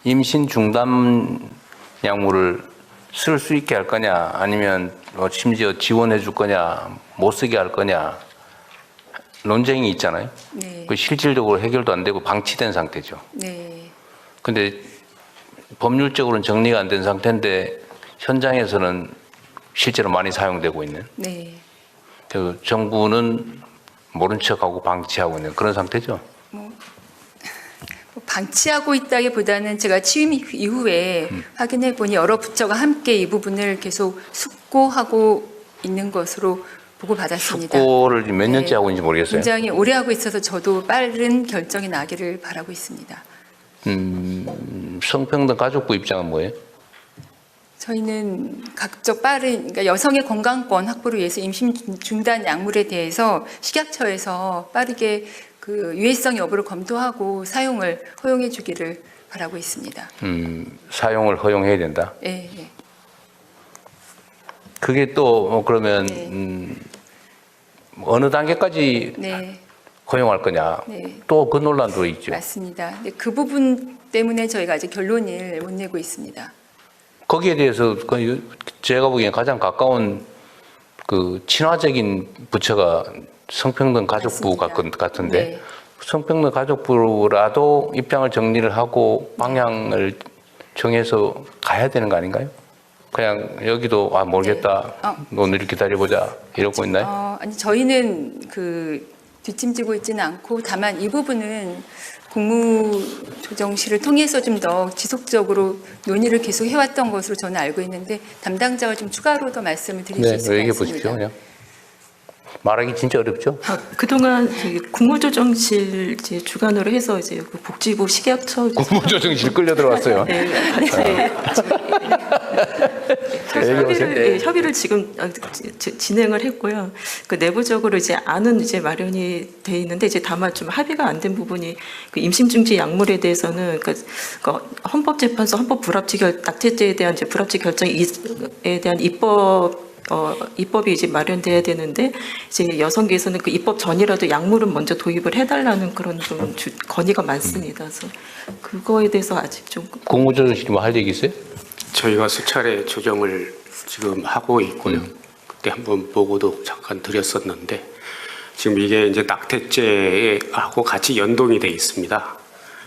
A: 임신 중단 약물을 쓸 수 있게 할 거냐, 아니면 심지어 지원해 줄 거냐, 못 쓰게 할 거냐 논쟁이 있잖아요. 그 실질적으로 해결도 안 되고 방치된 상태죠. 근데 법률적으로는 정리가 안 된 상태인데 현장에서는 실제로 많이 사용되고 있는. 그래서 정부는 모른 척하고 방치하고 있는 그런 상태죠.
G: 방치하고 있다기보다는 제가 취임 이후에 확인해 보니 여러 부처가 함께 이 부분을 계속 숙고하고 있는 것으로 보고받았습니다.
A: 숙고를 몇 년째 하고 있는지 모르겠어요.
G: 굉장히 오래 하고 있어서 저도 빠른 결정이 나기를 바라고 있습니다.
A: 성평등 가족부 입장은 뭐예요?
G: 저희는 각적 그러니까 여성의 건강권 확보를 위해서 임신 중단 약물에 대해서 식약처에서 빠르게 그 유해성 여부를 검토하고 사용을 허용해 주기를 바라고 있습니다.
A: 사용을 허용해야 된다.
G: 네.
A: 그게 또 그러면
G: 네.
A: 어느 단계까지
G: 네.
A: 허용할 거냐.
G: 네.
A: 또 그 논란도 있죠.
G: 맞습니다. 근데 그 부분 때문에 저희가 아직 결론을 못 내고 있습니다.
A: 거기에 대해서 제가 보기엔 가장 가까운 그 친화적인 부처가 성평등 가족부 같은데
G: 네.
A: 성평등 가족부라도 입장을 정리를 하고 방향을 정해서 가야 되는 거 아닌가요? 그냥 여기도 모르겠다. 오늘 기다려보자 이러고 있나요?
G: 아니 저희는 그 뒷짐지고 있지는 않고 다만 이 부분은 국무조정실을 통해서 좀 더 지속적으로 논의를 계속 해왔던 것으로 저는 알고 있는데 담당자가 좀 추가로 더 말씀을 드릴 수 있을 것
A: 얘기해
G: 같습니다.
A: 보십시오. 그냥. 말하기 진짜 어렵죠?
K: 그동안 국무조정실 이제 주관으로 해서 이제 그 복지부 식약처
A: 국무조정실 끌려 들어왔어요.
K: 네, 같이 협의를 지금 진행을 했고요. 그 내부적으로 이제 안은 이제 마련이 돼 있는데 이제 다만 좀 합의가 안 된 부분이 그 임신중지 약물에 대해서는 그 헌법재판소 헌법 불합치 낙태죄에 대한 이제 불합치 결정에 대한 입법이 이제 마련돼야 되는데 이제 여성계에서는 그 입법 전이라도 약물은 먼저 도입을 해달라는 그런 좀 건의가 많습니다. 그래서 그거에 대해서 아직 좀
A: 국무조정실이 뭐 할 얘기 있어요?
M: 저희가 수차례 조정을 지금 하고 있고요. 그때 한번 보고도 잠깐 드렸었는데 지금 이게 이제 낙태죄하고 같이 연동이 돼 있습니다.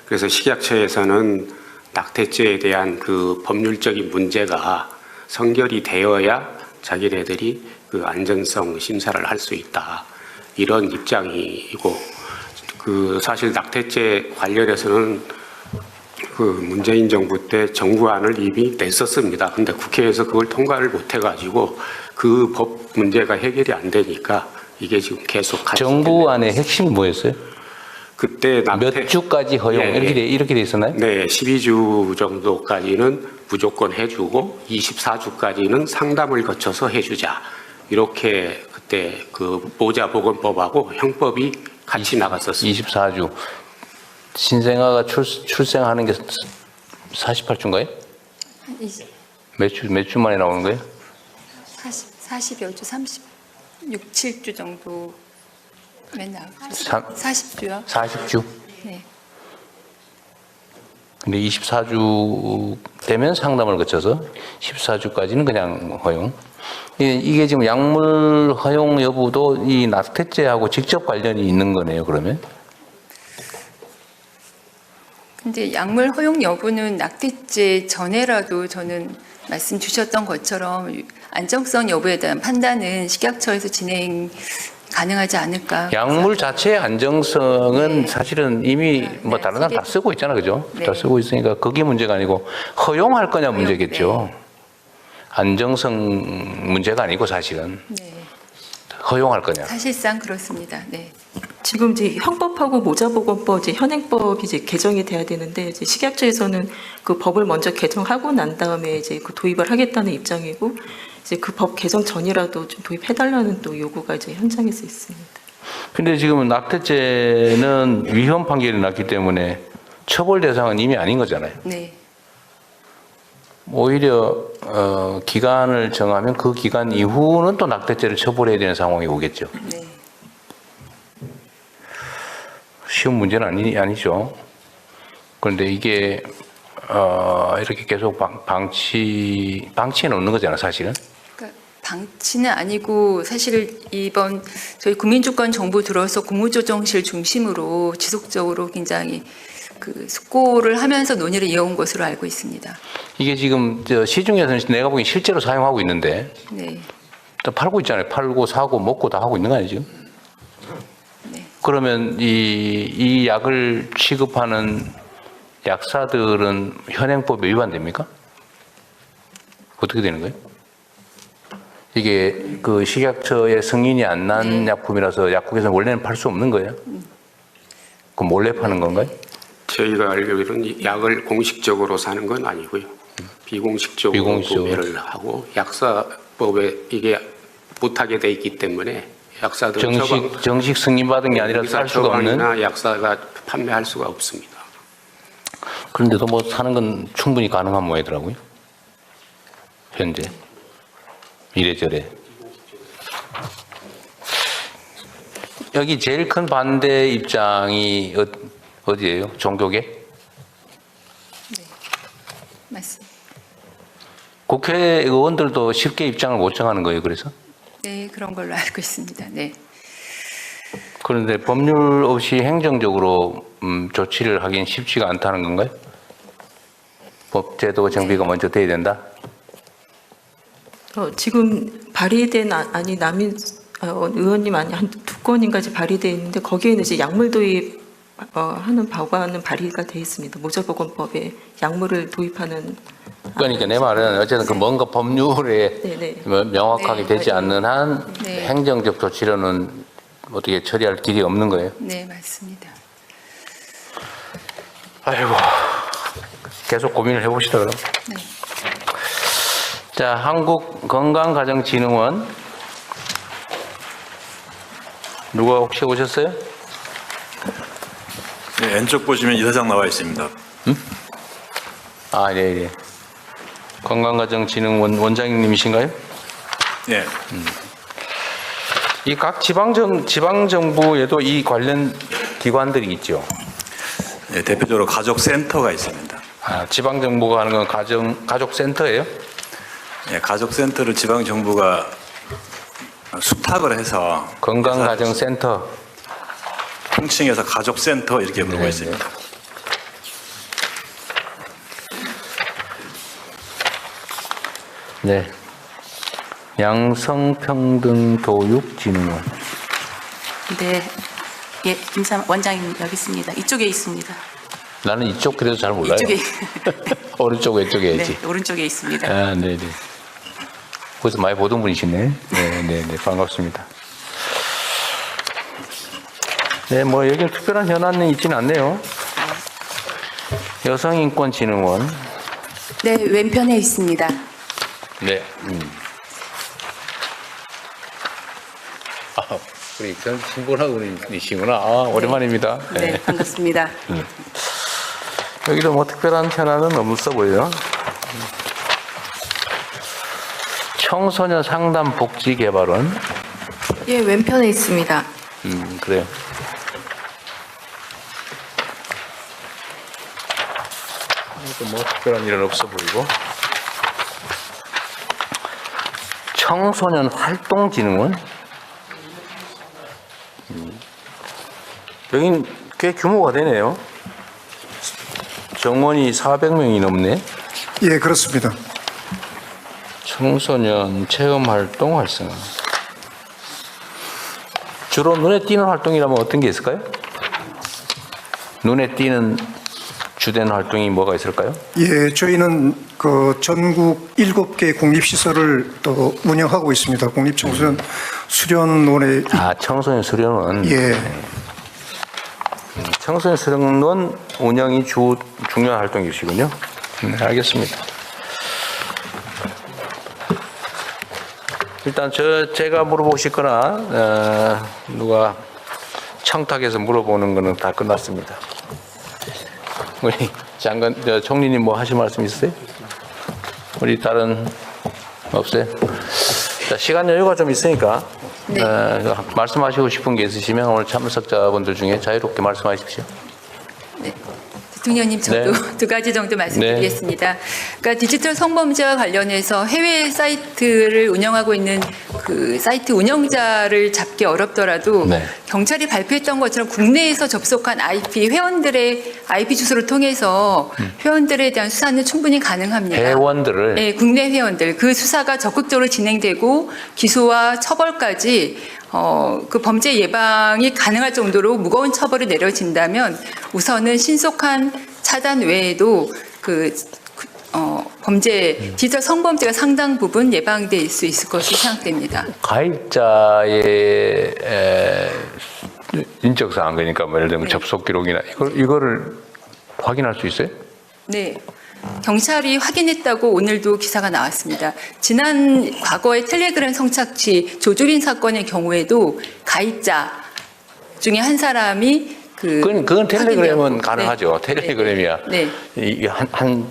M: 그래서 식약처에서는 낙태죄에 대한 그 법률적인 문제가 성결이 되어야 자기네들이 그 안전성 심사를 할 수 있다. 이런 입장이고 그 사실 낙태죄 관련해서는 그 문재인 정부 때 정부안을 이미 냈었습니다. 근데 국회에서 그걸 통과를 못 해가지고 그 법 문제가 해결이 안 되니까 이게 지금 계속
A: 정부안의 핵심이 뭐였어요?
M: 그때
A: 몇 주까지 허용 이렇게 돼 있었나요?
M: 네, 12주 정도까지는 무조건 해주고 24주까지는 상담을 거쳐서 해주자. 이렇게 그때 그 보자보건법하고 형법이 같이 나갔었습니다.
A: 24주. 신생아가 출생하는 게 48주인가요? 몇 주 만에 나오는 거예요?
G: 40여 주, 36, 7주 정도 맨날 40주요?
A: 40주?
G: 네.
A: 근데 24주 되면 상담을 거쳐서 14주까지는 그냥 허용. 이게 지금 약물 허용 여부도 이 낙태죄하고 직접 관련이 있는 거네요, 그러면?
G: 근데 약물 허용 여부는 낙태죄 전에라도 저는 말씀 주셨던 것처럼 안정성 여부에 대한 판단은 식약처에서 진행 가능하지 않을까.
A: 약물 자체의 안정성은 사실은 이미 뭐 다른 사람 다 쓰고 있잖아, 그죠?
G: 네.
A: 다 쓰고 있으니까 그게 문제가 아니고 허용할 거냐 문제겠죠. 안정성 문제가 아니고 사실은 허용할 거냐.
G: 사실상 그렇습니다. 네.
K: 지금 이제 형법하고 모자보건법 이제 현행법이 이제 개정이 돼야 되는데 이제 식약처에서는 그 법을 먼저 개정하고 난 다음에 이제 그 도입을 하겠다는 입장이고 이제 그 법 개정 전이라도 좀 도입해달라는 또 요구가 이제 현장에서 있습니다.
A: 근데 지금 낙태죄는 위헌 판결이 났기 때문에 처벌 대상은 이미 아닌 거잖아요.
G: 네.
A: 오히려 기간을 정하면 그 기간 이후는 또 낙태죄를 처벌해야 되는 상황이 오겠죠.
G: 네.
A: 쉬운 문제는 아니죠. 그런데 이게 이렇게 계속 방치해 놓는 거잖아, 사실은.
G: 그러니까 방치는 아니고 사실 이번 저희 국민주권 정부 들어서 국무조정실 중심으로 지속적으로 굉장히 그 숙고를 하면서 논의를 이어온 것으로 알고 있습니다.
A: 이게 지금 시중에서는 내가 보기엔 실제로 사용하고 있는데
G: 네.
A: 또 팔고 있잖아요. 팔고 사고 먹고 다 하고 있는 거 아니에요, 지금? 그러면 이 약을 취급하는 약사들은 현행법에 위반됩니까? 어떻게 되는 거예요? 이게 그 식약처의 승인이 안 난 약품이라서 약국에서는 원래는 팔 수 없는 거예요? 그럼 몰래 파는 건가요?
M: 저희가 알기로는 이 약을 공식적으로 사는 건 아니고요. 비공식적으로 구매를 하고 약사법에 이게 못하게 돼 있기 때문에 약사들은
A: 정식 승인 받은 게 아니라 살 수가 없는
M: 약사가 판매할 수가 없습니다.
A: 그런데도 뭐 사는 건 충분히 가능한 모양이더라고요. 현재. 이래저래. 여기 제일 큰 반대 입장이 어디예요? 종교계?
G: 네, 맞습니다.
A: 국회의원들도 쉽게 입장을 못 정하는 거예요, 그래서?
G: 네, 그런 걸로 알고 있습니다. 네.
A: 그런데 법률 없이 행정적으로 조치를 하긴 쉽지가 않다는 건가요? 법제도 정비가 먼저 돼야 된다?
K: 지금 발의된 아니 남인 의원님 아니 한 두 건인가 발의돼 있는데 거기에는 이제 약물 도입 하는 방안은 발의가 돼 있습니다. 모자보건법에 약물을 도입하는.
A: 그러니까 내 말은 어쨌든 그 뭔가 법률에
K: 네네.
A: 명확하게 되지 않는 한
G: 네.
A: 행정적 조치로는 어떻게 처리할 길이 없는 거예요?
G: 네, 맞습니다.
A: 아이고, 계속 고민을 해봅시다 그럼.
G: 네.
A: 자, 한국건강가정진흥원 누가 혹시 오셨어요?
N: 네, 왼쪽 보시면 이사장 나와 있습니다.
A: 아, 네, 네. 건강가정진흥원 원장님이신가요?
N: 네.
A: 이 각 지방정부에도 이 관련 기관들이 있죠.
N: 네, 대표적으로 가족센터가 있습니다.
A: 아, 지방정부가 하는 건 가족센터예요?
N: 네, 가족센터를 지방정부가 수탁을 해서
A: 건강가정센터.
N: 통칭해서 가족센터 이렇게 부르고 있습니다.
A: 네. 양성평등교육진흥원.
O: 네, 예, 원장님 여기 있습니다. 이쪽에 있습니다.
A: 나는 이쪽 그래도 잘 몰라요.
O: 이쪽에
A: 오른쪽 왼쪽에 있지.
O: 네, 오른쪽에 있습니다.
A: 아, 네네. 거기서 많이 보던 분이시네. 네네네. 반갑습니다. 네, 뭐 여기 특별한 현안이 있지는 않네요. 여성인권진흥원.
O: 네, 왼편에 있습니다.
A: 네. 아, 우리 전 신분하고이시구나. 아, 오랜만입니다.
O: 네, 반갑습니다.
A: 여기도 뭐 특별한 현안은 없어 보여요. 청소년 상담 복지 개발원.
K: 예, 왼편에 있습니다.
A: 그래요. 이것도 뭐 특별한 일은 없어 보이고. 청소년 활동진흥원. 여긴 꽤 규모가 되네요. 정원이 400명이 넘네.
P: 예, 그렇습니다.
A: 청소년 체험활동 활성화. 주로 눈에 띄는 활동이라면 어떤 게 있을까요? 눈에 띄는 주된 활동이 뭐가 있을까요?
P: 예, 저희는 그 전국 7개 국립시설을 또 운영하고 있습니다. 국립청소년 수련원에.
A: 아, 청소년 수련원.
P: 예.
A: 청소년 수련원 운영이 중요한 활동이시군요. 알겠습니다. 일단 제가 물어보고 싶거나 누가 청탁해서 물어보는 거는 다 끝났습니다. 우리 장관, 총리님 뭐 하실 말씀 있으세요? 우리 다른 없어요? 자, 시간 여유가 좀 있으니까
G: 네.
A: 말씀하시고 싶은 게 있으시면 오늘 참석자분들 중에 자유롭게 말씀하십시오.
G: 대통령님, 저도
A: 네.
G: 두 가지 정도 말씀드리겠습니다. 그러니까 디지털 성범죄와 관련해서 해외 사이트를 운영하고 있는 그 사이트 운영자를 잡기 어렵더라도
A: 네.
G: 경찰이 발표했던 것처럼 국내에서 접속한 IP 회원들의 IP 주소를 통해서 회원들에 대한 수사는 충분히 가능합니다.
A: 회원들을
G: 네, 국내 회원들 그 수사가 적극적으로 진행되고 기소와 처벌까지 그 범죄 예방이 가능할 정도로 무거운 처벌이 내려진다면 우선은 신속한 차단 외에도 범죄 디지털 성범죄가 상당 부분 예방될 수 있을 것으로 생각됩니다.
A: 가입자의 인적 사항 그러니까 뭐 예를 들면 접속 기록이나 이거를 확인할 수 있어요?
G: 네. 경찰이 확인했다고 오늘도 기사가 나왔습니다. 과거의 텔레그램 성착취 조주빈 사건의 경우에도 가입자 중에 한 사람이
A: 그건 텔레그램은
G: 확인되었고.
A: 가능하죠.
G: 네.
A: 텔레그램이야.
G: 네.
A: 이게 한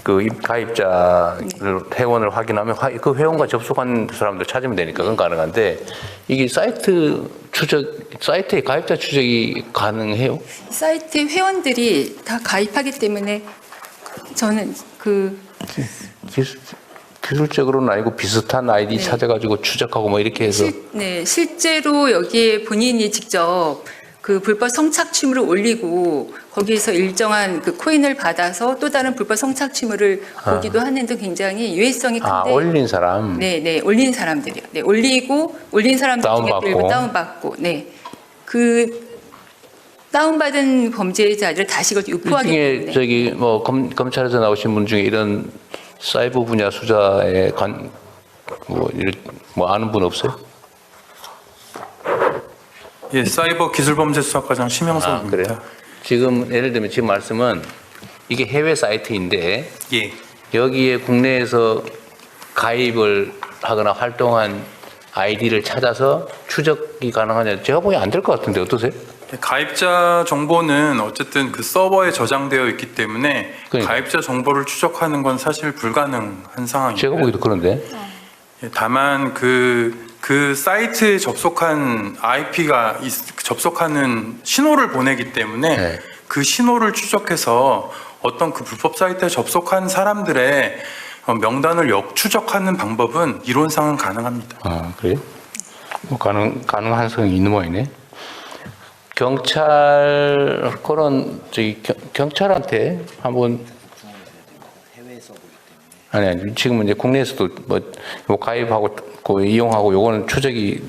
A: 그 가입자를 회원을 확인하면 그 회원과 접속한 사람들 찾으면 되니까 그건 가능한데 이게 사이트에 가입자 추적이 가능해요?
G: 사이트 회원들이 다 가입하기 때문에 저는
A: 기술적으로는 아니고 비슷한 아이디
G: 네.
A: 찾아가지고 추적하고 뭐 이렇게 해서
G: 실제로 여기에 본인이 직접 그 불법 성착취물을 올리고 거기에서 일정한 그 코인을 받아서 또 다른 불법 성착취물을 보기도 하는 등 굉장히 유해성이 큰데
A: 올린 사람.
G: 네, 올린 사람들이요. 네, 올린 사람들 중에 일부 다운받고, 네, 그 다운받은 범죄자들을 다시 그걸 유포하기
A: 중에
G: 때문에.
A: 저기 뭐 검찰에서 나오신 분 중에 이런 사이버 분야 수사에 뭐 아는 분 없어요?
Q: 예, 사이버 기술범죄수사과장 심영석입니다.
A: 그래요? 지금 예를 들면 지금 말씀은 이게 해외 사이트인데
Q: 예.
A: 여기에 국내에서 가입을 하거나 활동한 아이디를 찾아서 추적이 가능하냐? 제가 보기엔 안 될 것 같은데 어떠세요?
Q: 가입자 정보는 어쨌든 그 서버에 저장되어 있기 때문에 가입자 정보를 추적하는 건 사실 불가능한 상황입니다.
A: 제가 보기도 그런데.
Q: 예, 다만 그 사이트에 접속한 IP가 접속하는 신호를 보내기 때문에 그 신호를 추적해서 어떤 그 불법 사이트에 접속한 사람들의 명단을 역추적하는 방법은 이론상은 가능합니다.
A: 아, 그래요? 뭐 가능한 성이 있는 모양이네. 경찰 그런 경찰한테 한번 아니 지금은 이제 국내에서도 뭐 가입하고 이용하고 요거는 추적이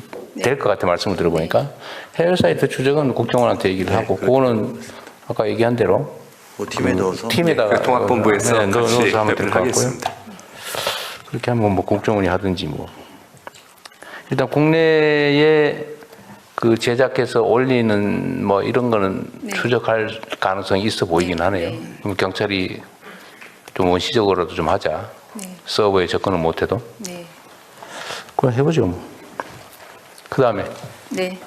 A: 될 것 같아 말씀을 들어보니까 해외 사이트 추적은 국정원한테 얘기를 하고 그거는 아까 얘기한 대로
I: 팀에 넣어서
A: 팀에다가
I: 통합본부에서 같이
A: 하면 될 것 같고요.
I: 하겠습니다.
A: 그렇게 하면 뭐 국정원이 하든지 뭐 일단 국내에 그 제작해서 올리는 뭐 이런 거는 추적할 가능성이 있어 보이긴 하네요. 그럼 경찰이 좀 원시적으로도 좀 하자. 서버에 접근을 못해도.
G: 네.
A: 그럼 해보죠. 뭐. 그 다음에.
G: 네.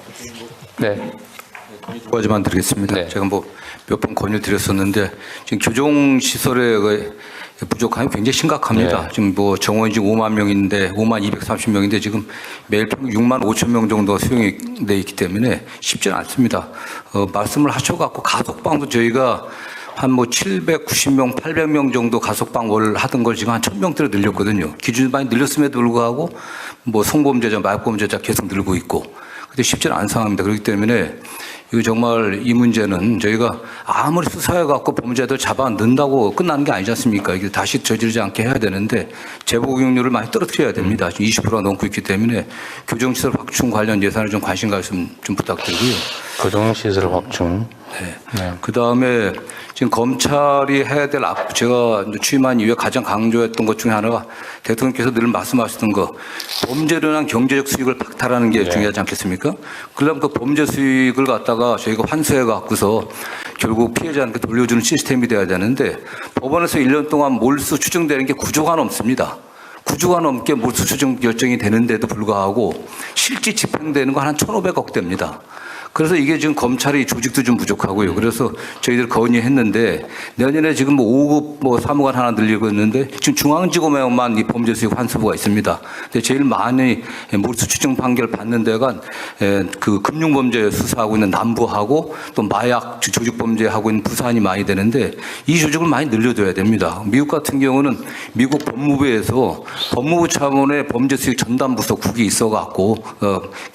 A: 네.
C: 두 가지만 드리겠습니다. 제가 뭐 몇 번 건의를 드렸었는데 지금 교정 시설의 그 부족함이 굉장히 심각합니다. 지금 뭐 정원이 지금 5만 명인데 5만 230명인데 지금 매일 평균 6만 5천 명 정도 수용이 돼 있기 때문에 쉽지는 않습니다. 말씀을 하셔갖고 가석방도 저희가 한 뭐 790명, 800명 정도 가석방을 하던 걸 지금 한 1000명대로 늘렸거든요. 기준이 많이 늘렸음에도 불구하고 뭐 성범죄자, 마약범죄자 계속 늘고 있고. 근데 쉽지는 않은 상황입니다. 그렇기 때문에 이거 정말 이 문제는 저희가 아무리 수사해갖고 범죄자들 잡아 넣는다고 끝나는 게 아니지 않습니까? 이게 다시 저지르지 않게 해야 되는데 재복용률을 많이 떨어뜨려야 됩니다. 지금 20%가 넘고 있기 때문에 교정시설 확충 관련 예산을 좀 관심 가좀 부탁드리고요.
A: 교정시설 확충.
C: 네. 그 다음에 지금 검찰이 해야 될 제가 취임한 이후에 가장 강조했던 것 중에 하나가 대통령께서 늘 말씀하셨던 거 범죄로 인한 경제적 수익을 박탈하는 게 중요하지 않겠습니까? 그러면 그 범죄 수익을 갖다가 저희가 환수해 갖고서 결국 피해자한테 돌려주는 시스템이 돼야 되는데 법원에서 1년 동안 몰수 추정되는 게 9조가 넘습니다. 9조가 넘게 몰수 추정 결정이 되는데도 불구하고 실제 집행되는 건 한 1,500억 대입니다. 그래서 이게 지금 검찰이 조직도 좀 부족하고요. 그래서 저희들 건의했는데 내년에 지금 뭐 5급 뭐 사무관 하나 늘리고 있는데 지금 중앙지검에만 이 범죄 수익 환수부가 있습니다. 근데 제일 많이 몰수 추정 판결 받는 데가 그 금융범죄 수사하고 있는 남부하고 또 마약 조직범죄 하고 있는 부산이 많이 되는데 이 조직을 많이 늘려줘야 됩니다. 미국 같은 경우는 미국 법무부에서 법무부 차원의 범죄 수익 전담부서국이 있어갖고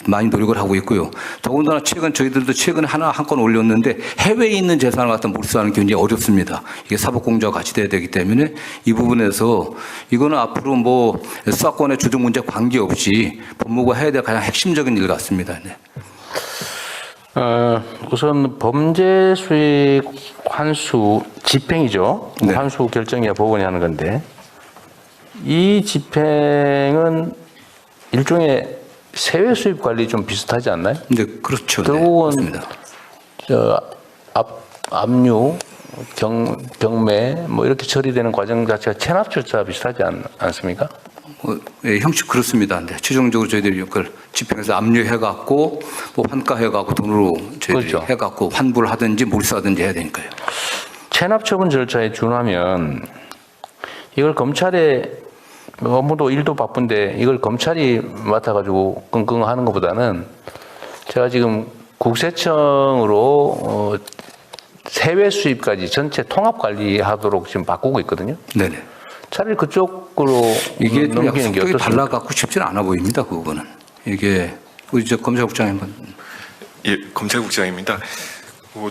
C: 많이 노력을 하고 있고요. 더군다나 저희들도 최근에 한 건 올렸는데 해외에 있는 재산을 갖다 몰수하는 게 굉장히 어렵습니다. 이게 사법공조와 같이 돼야 되기 때문에 이 부분에서 이거는 앞으로 뭐 수사권의 주도 문제 관계없이 법무부가 해야 될 가장 핵심적인 일 같습니다. 네.
A: 우선 범죄 수익 환수 집행이죠.
C: 네.
A: 환수 결정이야 법원이 하는 건데 이 집행은 일종의 세외 수입 관리 좀 비슷하지 않나요?
C: 네, 그렇죠.
A: 결국은 압류, 경매 뭐 이렇게 처리되는 과정 자체가 체납 절차 비슷하지 않습니까?
C: 예, 형식 그렇습니다. 네, 최종적으로 저희들이 이걸 집행해서 압류해갖고 뭐 환가해갖고 돈으로 저희들이
A: 그렇죠.
C: 해갖고 환불을 하든지 몰수하든지 해야 되니까요.
A: 체납 처분 절차에 준하면 이걸 검찰에 업무도 일도 바쁜데 이걸 검찰이 맡아가지고 끙끙 하는 것보다는 제가 지금 국세청으로 세외 수입까지 전체 통합 관리하도록 지금 바꾸고 있거든요.
C: 네네.
A: 차라리 그쪽으로
C: 이게 좀
A: 넘기는 게
C: 속도가
A: 어떻습니까?
C: 달라갖고 쉽지는 않아 보입니다. 그 부분은. 이게 우리 저 검찰국장님 한번.
R: 예, 검찰국장입니다.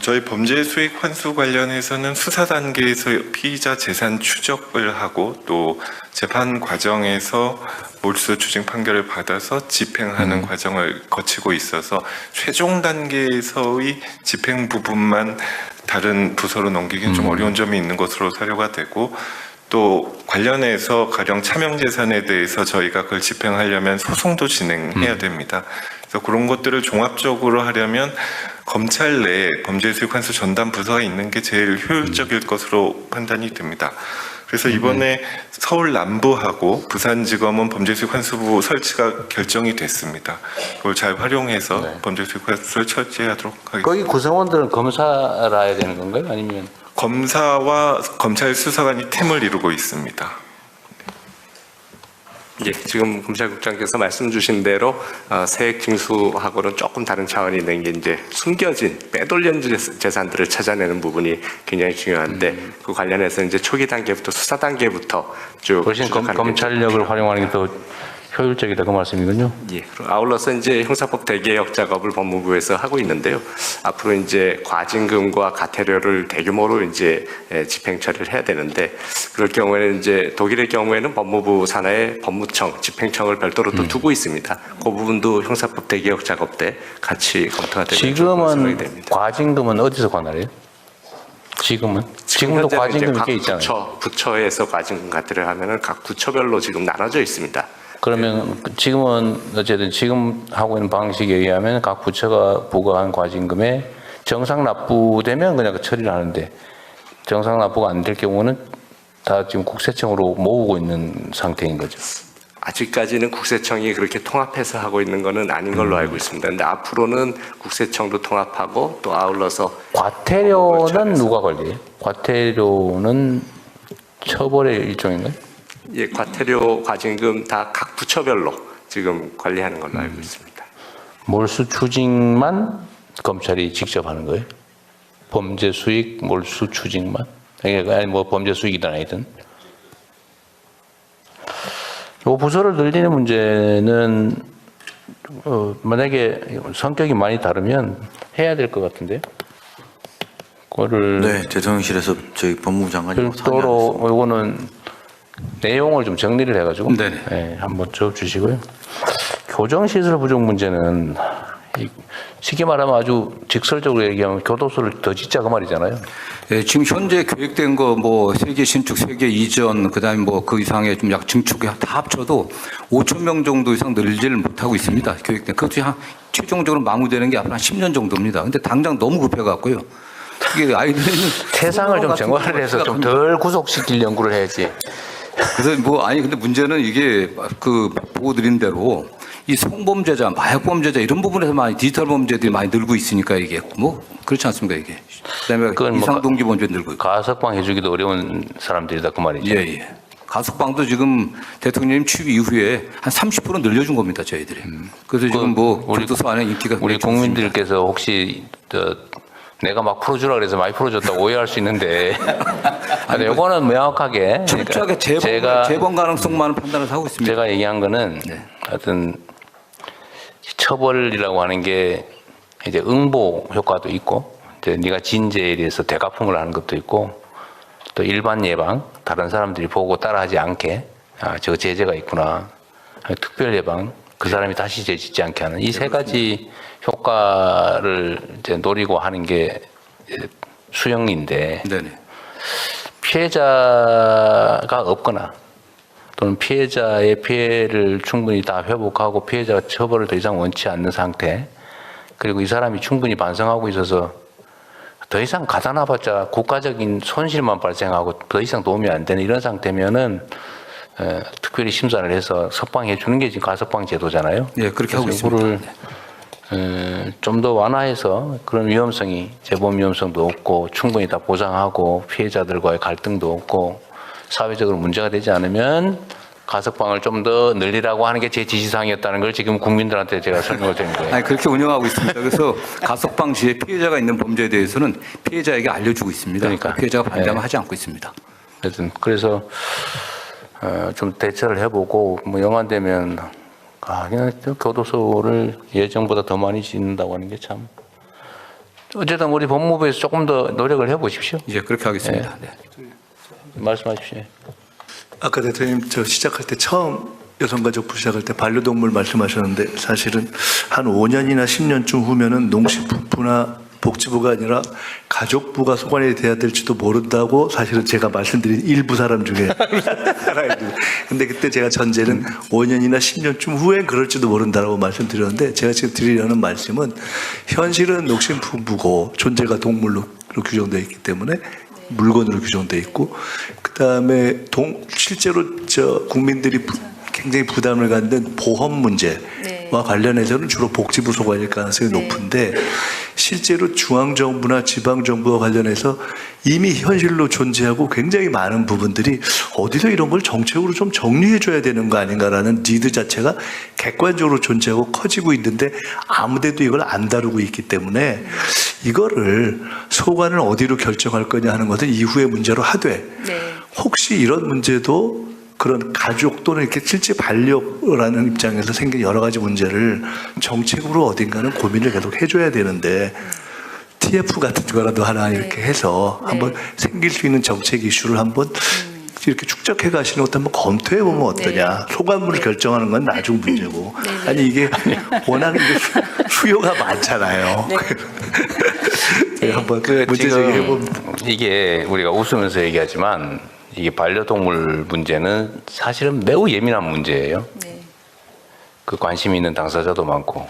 R: 저희 범죄 수익 환수 관련해서는 수사 단계에서 피의자 재산 추적을 하고 또 재판 과정에서 몰수 추징 판결을 받아서 집행하는 과정을 거치고 있어서 최종 단계에서의 집행 부분만 다른 부서로 넘기기는 좀 어려운 점이 있는 것으로 사료가 되고 또 관련해서 가령 차명재산에 대해서 저희가 그걸 집행하려면 소송도 진행해야 됩니다. 그래서 그런 것들을 종합적으로 하려면 검찰 내에 범죄수익 환수 전담 부서가 있는 게 제일 효율적일 것으로 판단이 됩니다. 그래서 이번에 서울 남부하고 부산지검은 범죄수익 환수부 설치가 결정이 됐습니다. 그걸 잘 활용해서 범죄수익 환수를 처리하도록 하겠습니다.
A: 거기 구성원들은 검사라야 되는 건가요? 아니면
R: 검사와 검찰 수사관이 팀을 이루고 있습니다.
J: 예, 지금 검찰국장께서 말씀 주신 대로 세액 징수하고는 조금 다른 차원이 있는 게 이제 숨겨진 빼돌린 재산들을 찾아내는 부분이 굉장히 중요한데 그 관련해서 이제 초기 단계부터 수사 단계부터 쭉
A: 훨씬 검찰력을 활용하는 게 더 효율적이다 그 말씀이군요.
J: 예. 아울러서 이제 형사법 대개혁 작업을 법무부에서 하고 있는데요. 앞으로 이제 과징금과 과태료를 대규모로 이제 집행 처리를 해야 되는데 그럴 경우에는 이제 독일의 경우에는 법무부 산하에 법무청, 집행청을 별도로 또 두고 있습니다. 그 부분도 형사법 대개혁 작업 때 같이 검토가 되면
A: 지금은 과징금은 어디서 관할해요? 지금도 과징금이 꽤 있잖아요.
J: 부처에서 과징금 과태료를 하면은 각 부처별로 지금 나눠져 있습니다.
A: 그러면 지금은 어쨌든 지금 하고 있는 방식에 의하면 각 부처가 부과한 과징금에 정상 납부되면 그냥 처리를 하는데 정상 납부가 안 될 경우는 다 지금 국세청으로 모으고 있는 상태인 거죠.
J: 아직까지는 국세청이 그렇게 통합해서 하고 있는 거는 아닌 걸로 알고 있습니다. 근데 앞으로는 국세청도 통합하고 또 아울러서
A: 과태료는 누가 관리해요? 과태료는 처벌의 일종인가요?
J: 예, 과태료, 과징금 다 각 부처별로 지금 관리하는 걸로 알고 있습니다.
A: 몰수 추징만 검찰이 직접 하는 거예요? 범죄 수익 몰수 추징만? 아니 뭐 범죄 수익이든 아니든. 이 부서를 늘리는 문제는 만약에 성격이 많이 다르면 해야 될 것 같은데요. 그거를
I: 네, 대통령실에서 저희 법무부 장관님
A: 별도로 이거는 내용을 좀 정리를 해가지고 네, 한번 줘 주시고요. 교정시설 부족 문제는 쉽게 말하면 아주 직설적으로 얘기하면 교도소를 더 짓자 그 말이잖아요.
C: 네, 지금 현재 계획된 거 뭐 세계 신축, 세계 이전, 그다음에 뭐 그 이상의 좀 약 증축 다 합쳐도 5천 명 정도 이상 늘지를 못하고 있습니다. 계획된 그것도 한 최종적으로 마무리되는 게 앞으로 한 10년 정도입니다. 근데 당장 너무 급해갖고요. 이게 아이들은
A: 세상을 좀 정화를 해서 좀 덜 구속시킬 연구를 해야지.
C: 그래서 뭐 아니 근데 문제는 이게 그 보고 드린 대로 이 성범죄자, 마약범죄자 이런 부분에서 많이 디지털 범죄들이 많이 늘고 있으니까 이게 뭐 그렇지 않습니까 이게. 그다음에 이상동기 범죄 늘고 있고.
A: 가석방 해주기도 어려운 사람들이다 그 말이죠.
C: 예. 가석방도 지금 대통령님 취임 이후에 한 30% 늘려준 겁니다 저희들이. 그래서 지금 뭐 교도소 안에 인기가
A: 우리 국민들께서 혹시 내가 막 풀어주라 그래서 많이 풀어줬다고 오해할 수 있는데 아니, 요거는 명확하게
C: 철저하게 재범 가능성 많은 판단을 하고 있습니다.
A: 제가 얘기한 거는 하여튼 처벌이라고 하는 게 이제 응보 효과도 있고 이제 네가 진죄에 대해서 되갚음을 하는 것도 있고 또 일반 예방 다른 사람들이 보고 따라하지 않게 저 제재가 있구나 특별 예방 그 사람이 다시 죄 짓지 않게 하는 이 세 가지 효과를 이제 노리고 하는 게 수형인데 피해자가 없거나 또는 피해자의 피해를 충분히 다 회복하고 피해자가 처벌을 더 이상 원치 않는 상태 그리고 이 사람이 충분히 반성하고 있어서 더 이상 가다놔봤자 국가적인 손실만 발생하고 더 이상 도움이 안 되는 이런 상태면은 특별히 심사를 해서 석방해 주는 게 지금 가석방 제도잖아요.
C: 예, 그렇게 하고 있습니다.
A: 좀 더 완화해서 그런 위험성이 재범 위험성도 없고 충분히 다 보장하고 피해자들과의 갈등도 없고 사회적으로 문제가 되지 않으면 가석방을 좀 더 늘리라고 하는 게 제 지시사항이었다는 걸 지금 국민들한테 제가 설명을 드린 거예요.
C: 아니, 그렇게 운영하고 있습니다. 그래서 가석방 시에 피해자가 있는 범죄에 대해서는 피해자에게 알려주고 있습니다.
A: 그러니까.
C: 피해자가 반대하면 하지 않고 있습니다.
A: 하여튼 그래서 좀 대처를 해보고 뭐 영화되면 그냥 교도소를 예정보다 더 많이 짓는다고 하는 게 참. 어쨌든 우리 법무부에서 조금 더 노력을 해보십시오.
C: 이제 그렇게 하겠습니다.
A: 네. 말씀하십시오.
S: 아까 대통령 저 시작할 때 처음 여성가족부 시작할 때 반려동물 말씀하셨는데 사실은 한 5년이나 10년쯤 후면은 농식품부나 복지부가 아니라 가족부가 소관이 돼야 될지도 모른다고 사실은 제가 말씀드린 일부 사람 중에 하나입니다. 근데 그때 제가 전제는 5년이나 10년쯤 후엔 그럴지도 모른다라고 말씀드렸는데 제가 지금 드리려는 말씀은 현실은 농식품부고 존재가 동물로 규정되어 있기 때문에 물건으로 규정되어 있고 그다음에 실제로 국민들이 굉장히 부담을 갖는 보험 문제와 관련해서는 주로 복지부 소관일 가능성이 높은데 실제로 중앙정부나 지방정부와 관련해서 이미 현실로 존재하고 굉장히 많은 부분들이 어디서 이런 걸 정책으로 좀 정리해줘야 되는 거 아닌가라는 니드 자체가 객관적으로 존재하고 커지고 있는데 아무데도 이걸 안 다루고 있기 때문에 이거를 소관을 어디로 결정할 거냐 하는 것은 이후의 문제로 하되 혹시 이런 문제도 그런 가족 또는 이렇게 실제 반려라는 입장에서 생긴 여러 가지 문제를 정책으로 어딘가는 고민을 계속 해줘야 되는데 TF 같은 거라도 하나 이렇게 해서 한번 생길 수 있는 정책 이슈를 한번 이렇게 축적해 가시는 것도 한번 검토해 보면 어떠냐. 소관부를 결정하는 건 나중 문제고. 아니 이게 워낙 이게 수요가 많잖아요. 한번 문제 제기해 보면
A: 이게 우리가 웃으면서 얘기하지만 이게 반려동물 문제는 사실은 매우 예민한 문제예요. 그 관심 있는 당사자도 많고.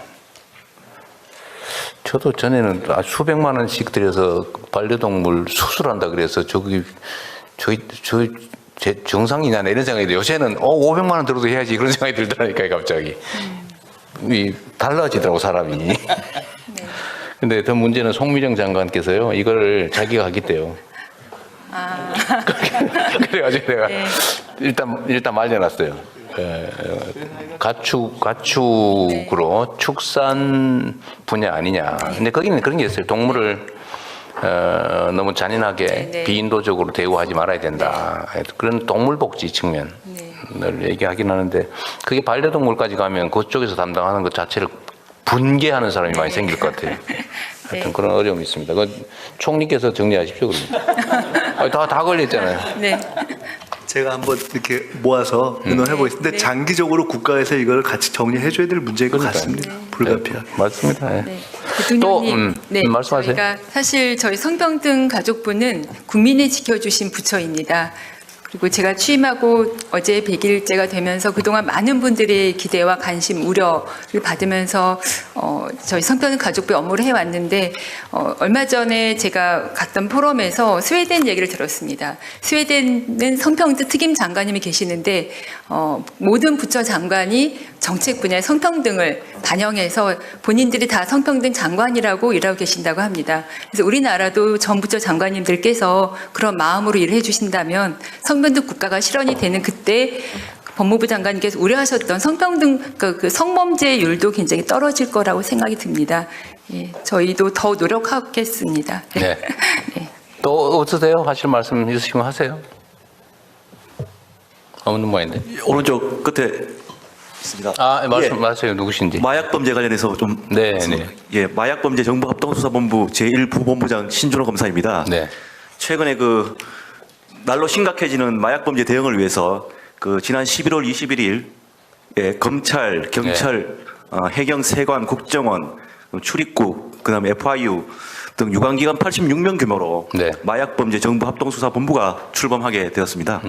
A: 저도 전에는 수백만 원씩 들여서 반려동물 수술한다 그래서 저기 제 정상이냐 이런 생각이 들어요. 요새는 500만 원 들어도 해야지 그런 생각이 들더라니까요, 갑자기. 달라지더라고 사람이. 근데 더 문제는 송미령 장관께서요 이거를 자기가 하겠대요. 그래가지고 내가 일단 말려놨어요. 가축으로 축산 분야 아니냐. 근데 거기는 그런 게 있어요. 동물을 너무 잔인하게 비인도적으로 대우하지 말아야 된다. 그런 동물복지 측면을 얘기하긴 하는데 그게 반려동물까지 가면 그쪽에서 담당하는 것 자체를 분개하는 사람이 많이 생길 것 같아요. 하여튼 그런 어려움이 있습니다. 그 총리께서 정리하십시오. 다 걸렸잖아요.
S: 제가 한번 이렇게 모아서 의논해 보겠습니다. 장기적으로 국가에서 이걸 같이 정리해줘야 될 문제인 것 같습니다. 불가피하게.
A: 맞습니다.
G: 대통령님,
A: 말씀하세요.
G: 저희가 사실 저희 성평등 가족부는 국민이 지켜주신 부처입니다. 그리고 제가 취임하고 어제 100일째가 되면서 그동안 많은 분들의 기대와 관심, 우려를 받으면서 저희 성평등 가족부의 업무를 해왔는데 얼마 전에 제가 갔던 포럼에서 스웨덴 얘기를 들었습니다. 스웨덴은 성평등 특임 장관님이 계시는데 모든 부처 장관이 정책 분야의 성평등을 반영해서 본인들이 다 성평등 장관이라고 일하고 계신다고 합니다. 그래서 우리나라도 전 부처 장관님들께서 그런 마음으로 일을 해주신다면 성평등 국가가 실현이 되는 그때 법무부 장관님께서 우려하셨던 성평등 그 성범죄율도 굉장히 떨어질 거라고 생각이 듭니다. 예, 저희도 더 노력하겠습니다.
A: 네. 또 어떠세요? 하실 말씀 있으시면 하세요. 없는 모양인데.
I: 오른쪽 끝에 있습니다.
A: 말씀하세요. 누구신지.
I: 마약범죄 관련해서 좀. 예, 마약범죄 정부합동수사본부 제1부본부장 신준호 검사입니다. 최근에 그 날로 심각해지는 마약범죄 대응을 위해서 그 지난 11월 21일 검찰, 경찰, 해경, 세관, 국정원, 출입국, 그다음에 FIU 등 유관기관 86명 규모로 마약범죄 정부합동수사본부가 출범하게 되었습니다.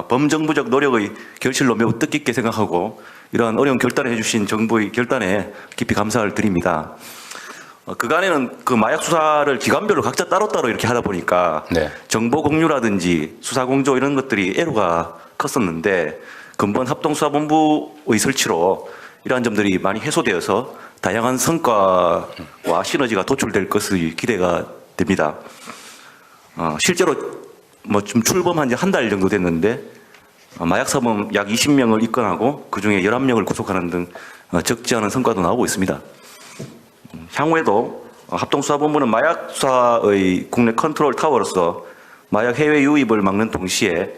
I: 범정부적 노력의 결실로 매우 뜻깊게 생각하고 이러한 어려운 결단을 해주신 정부의 결단에 깊이 감사를 드립니다. 그간에는 그 마약 수사를 기관별로 각자 따로따로 이렇게 하다 보니까 정보 공유라든지 수사 공조 이런 것들이 애로가 컸었는데 근본 합동수사본부의 설치로 이러한 점들이 많이 해소되어서 다양한 성과와 시너지가 도출될 것이 기대가 됩니다. 실제로 뭐 좀 출범한 지 한 달 정도 됐는데 마약 사범 약 20명을 입건하고 그중에 11명을 구속하는 등 적지 않은 성과도 나오고 있습니다. 향후에도 합동수사본부는 마약 수사의 국내 컨트롤 타워로서 마약 해외 유입을 막는 동시에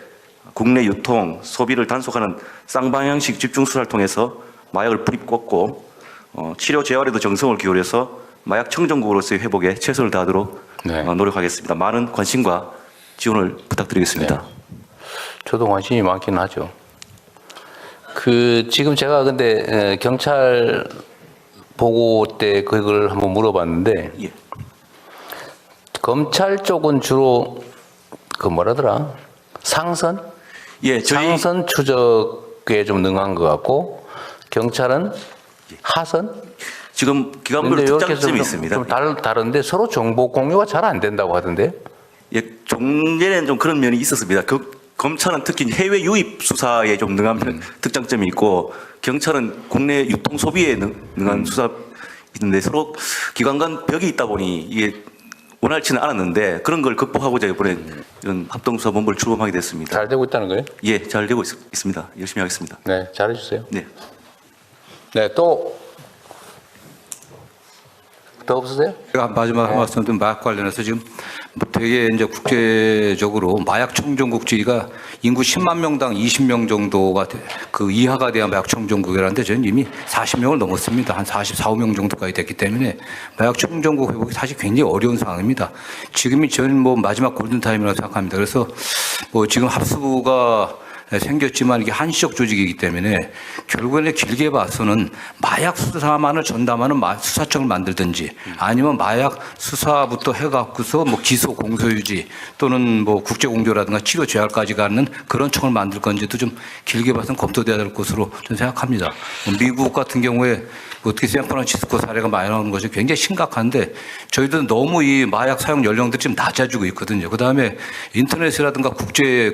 I: 국내 유통, 소비를 단속하는 쌍방향식 집중 수사를 통해서 마약을 뿌리 꽂고 치료 재활에도 정성을 기울여서 마약 청정국으로서의 회복에 최선을 다하도록 노력하겠습니다. 많은 관심과 지원을 부탁드리겠습니다.
A: 네. 저도 관심이 많긴 하죠. 지금 제가 근데 경찰 보고 때 그걸 한번 물어봤는데 검찰 쪽은 주로 뭐라더라? 상선? 상선 추적에 좀 능한 것 같고 경찰은 하선?
I: 지금 기관별로 특장점이 있습니다.
A: 좀 다른데 서로 정보 공유가 잘 안 된다고 하던데?
I: 종전에는 좀 그런 면이 있었습니다. 검찰은 특히 해외 유입 수사에 좀 능한 특장점이 있고 경찰은 국내 유통 소비에 능한 수사 있는데 서로 기관 간 벽이 있다 보니 이게 원활치는 않았는데 그런 걸 극복하고자 이번에 이런 합동수사본부를 출범하게 됐습니다.
A: 잘 되고 있다는 거예요?
I: 예, 잘 되고 있습니다. 열심히 하겠습니다.
A: 네, 잘해주세요.
I: 네.
A: 네, 더 없으세요?
C: 제가 마지막 한 말씀 좀 마약 관련해서 지금 되게 이제 국제적으로 마약 청정국 지위가 인구 10만 명당 20명 정도가 그 이하가 돼야 마약 청정국이라는데 저는 이미 40명을 넘었습니다. 한 44명 정도까지 됐기 때문에 마약 청정국 회복이 사실 굉장히 어려운 상황입니다. 지금이 저는 뭐 마지막 골든타임이라고 생각합니다. 그래서 뭐 지금 합수부가 생겼지만 이게 한시적 조직이기 때문에 결국에는 길게 봐서는 마약 수사만을 전담하는 수사청을 만들든지 아니면 마약 수사부터 해갖고서 뭐 기소 공소유지 또는 뭐 국제공조라든가 치료 재활까지 가는 그런 청을 만들 건지도 좀 길게 봐서는 검토돼야 될 것으로 저는 생각합니다. 미국 같은 경우에 어떻게 샌프란시스코 사례가 많이 나오는 것이 굉장히 심각한데 저희도 너무 이 마약 사용 연령들이 좀 낮아지고 있거든요. 그 다음에 인터넷이라든가 국제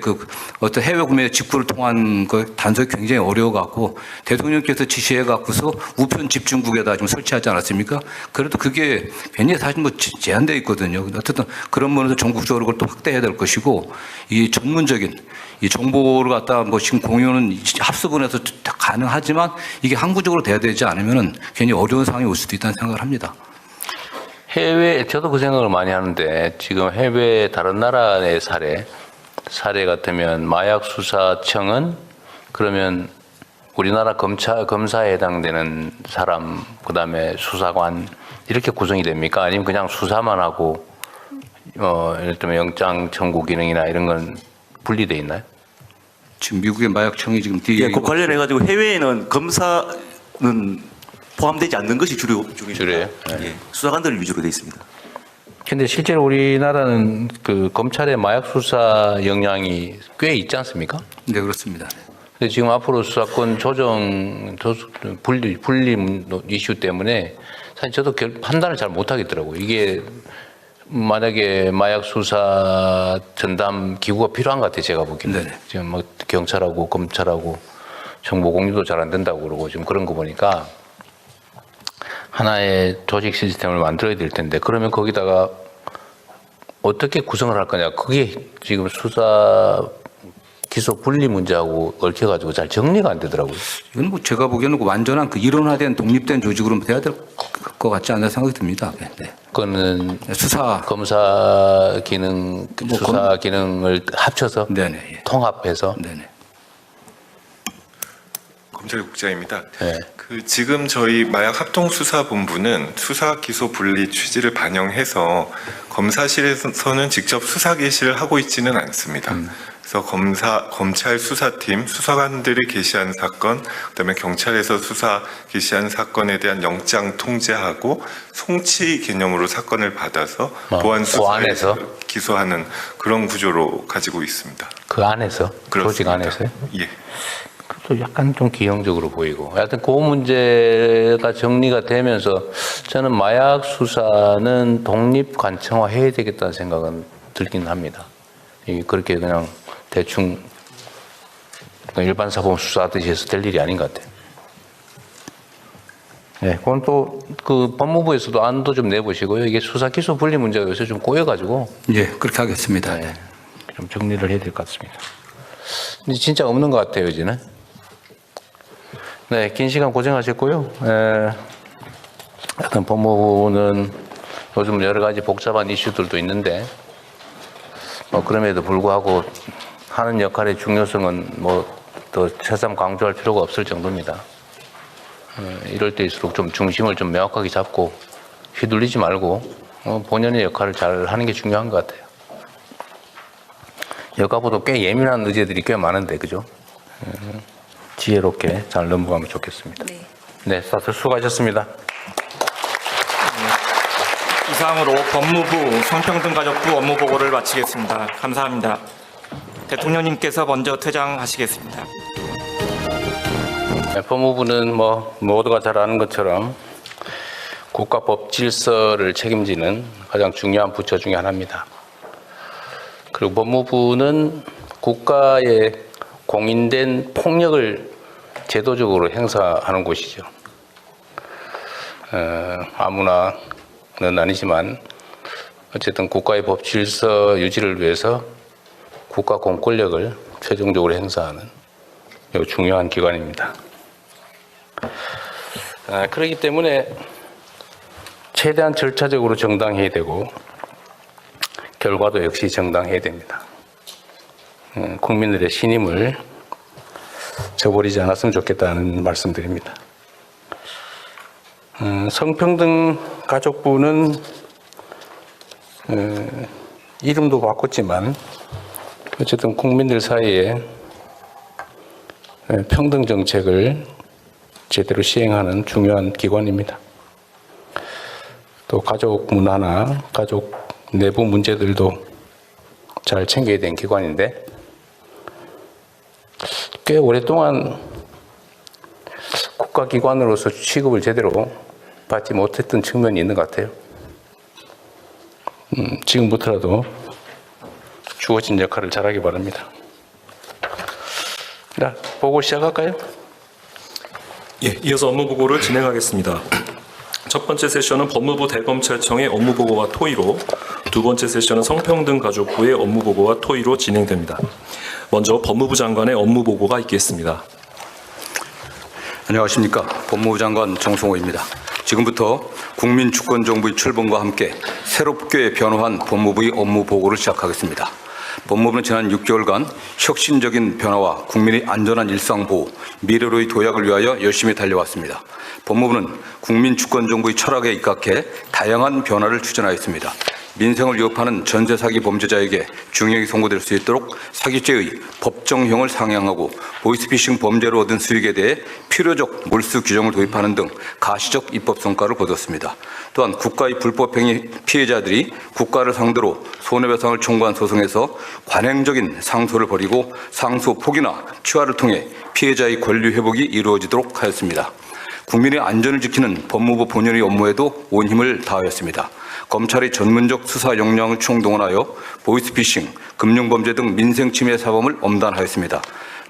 C: 어떤 해외 구매 직구를 통한 그 단속이 굉장히 어려워갖고 대통령께서 지시해갖고서 우편 집중국에다 좀 설치하지 않았습니까? 그래도 그게 굉장히 사실 뭐 제한되어 있거든요. 어쨌든 그런 면에서 전국적으로 그걸 또 확대해야 될 것이고 이 전문적인 이 정보를 갖다 뭐 지금 공유는 합수분에서 가능하지만 이게 항구적으로 돼야 되지 않으면은 괜히 어려운 상황이 올 수도 있다는 생각을 합니다.
A: 저도 그 생각을 많이 하는데 지금 해외 다른 나라의 사례 같으면 마약수사청은 그러면 우리나라 검사에 해당되는 사람, 그 다음에 수사관 이렇게 구성이 됩니까? 아니면 그냥 수사만 하고 예를 들면 영장 청구 기능이나 이런 건 분리돼 있나요?
C: 지금 미국의 마약청이 지금
I: 예, 그 관련해가지고 해외에는 검사는 포함되지 않는 것이 주류입니다. 예, 수사관들 위주로 되어 있습니다.
A: 근데 실제로 우리나라는 그 검찰의 마약 수사 역량이 꽤 있지 않습니까?
C: 네, 그렇습니다.
A: 근데 지금 앞으로 수사권 분리 이슈 때문에 사실 저도 판단을 잘 못하겠더라고요. 이게 만약에 마약 수사 전담 기구가 필요한 것 같아요. 제가 보기에는. 지금 뭐 경찰하고 검찰하고 정보 공유도 잘 안 된다고 그러고 지금 그런 거 보니까 하나의 조직 시스템을 만들어야 될 텐데 그러면 거기다가 어떻게 구성을 할 거냐. 그게 지금 수사 기소 분리 문제하고 얽혀가지고 잘 정리가 안 되더라고요.
C: 이건 뭐 제가 보기에는 완전한 그 이론화된 독립된 조직으로 돼야 될 것 같지 않나 생각이 듭니다. 네.
A: 그거는 검사 기능, 수사 기능을 합쳐서 통합해서.
R: 검찰국장입니다.
A: 네.
R: 지금 저희 마약합동수사본부는 수사 기소 분리 취지를 반영해서 검사실에서는 직접 수사 개시를 하고 있지는 않습니다. 그래서 검찰 수사팀, 수사관들이 개시한 사건, 그다음에 경찰에서 수사 개시한 사건에 대한 영장 통제하고 송치 개념으로 사건을 받아서 보안 수사에서 기소하는 그런 구조로 가지고 있습니다.
A: 그 안에서? 조직 안에서요?
R: 예.
A: 또 약간 좀 기형적으로 보이고. 하여튼 그 문제가 정리가 되면서 저는 마약 수사는 독립 관청화해야 되겠다는 생각은 들긴 합니다. 그렇게 그냥 대충 일반 사범 수사하듯이 해서 될 일이 아닌 것 같아요. 네, 그건 또 그 법무부에서도 안도 좀 내보시고요. 이게 수사 기소 분리 문제가 요새 좀 꼬여가지고.
C: 예, 그렇게 하겠습니다.
A: 네, 좀 정리를 해야 될 것 같습니다. 근데 진짜 없는 것 같아요, 이제는. 네, 긴 시간 고생하셨고요. 하여튼 법무부는 요즘 여러 가지 복잡한 이슈들도 있는데, 그럼에도 불구하고 하는 역할의 중요성은 더 새삼 강조할 필요가 없을 정도입니다. 이럴 때일수록 좀 중심을 좀 명확하게 잡고 휘둘리지 말고 본연의 역할을 잘 하는 게 중요한 것 같아요. 여가부도 꽤 예민한 의제들이 꽤 많은데, 그죠? 지혜롭게 잘 넘어가면 좋겠습니다. 네, 다들 수고하셨습니다.
T: 이상으로 법무부 성평등가족부 업무보고를 마치겠습니다. 감사합니다. 대통령님께서 먼저 퇴장하시겠습니다.
A: 네, 법무부는 모두가 잘 아는 것처럼 국가법 질서를 책임지는 가장 중요한 부처 중에 하나입니다. 그리고 법무부는 국가의 공인된 폭력을 제도적으로 행사하는 곳이죠. 아무나는 아니지만 어쨌든 국가의 법 질서 유지를 위해서 국가 공권력을 최종적으로 행사하는 매우 중요한 기관입니다. 그렇기 때문에 최대한 절차적으로 정당해야 되고 결과도 역시 정당해야 됩니다. 국민들의 신임을 저버리지 않았으면 좋겠다는 말씀드립니다. 성평등가족부는 이름도 바꿨지만 어쨌든 국민들 사이에 평등 정책을 제대로 시행하는 중요한 기관입니다. 또 가족 문화나 가족 내부 문제들도 잘 챙겨야 되는 기관인데 꽤 오랫동안 국가기관으로서 취급을 제대로 받지 못했던 측면이 있는 것 같아요. 지금부터라도 주어진 역할을 잘하기 바랍니다. 자, 보고 시작할까요?
U: 예, 이어서 업무보고를 진행하겠습니다. 첫 번째 세션은 법무부 대검찰청의 업무보고와 토의로, 두 번째 세션은 성평등가족부의 업무보고와 토의로 진행됩니다. 먼저 법무부 장관의 업무보고가 있겠습니다.
V: 안녕하십니까. 법무부 장관 정성호입니다. 지금부터 국민주권정부의 출범과 함께 새롭게 변화한 법무부의 업무보고를 시작하겠습니다. 법무부는 지난 6개월간 혁신적인 변화와 국민의 안전한 일상보호, 미래로의 도약을 위하여 열심히 달려왔습니다. 법무부는 국민주권정부의 철학에 입각해 다양한 변화를 추진하였습니다. 민생을 위협하는 전세 사기 범죄자에게 중형이 선고될 수 있도록 사기죄의 법정형을 상향하고 보이스피싱 범죄로 얻은 수익에 대해 필요적 몰수 규정을 도입하는 등 가시적 입법 성과를 거뒀습니다. 또한 국가의 불법행위 피해자들이 국가를 상대로 손해배상을 청구한 소송에서 관행적인 상소를 벌이고 상소 포기나 취하를 통해 피해자의 권리 회복이 이루어지도록 하였습니다. 국민의 안전을 지키는 법무부 본연의 업무에도 온 힘을 다하였습니다. 검찰의 전문적 수사 역량을 총동원하여 보이스피싱, 금융범죄 등 민생침해 사범을 엄단하였습니다.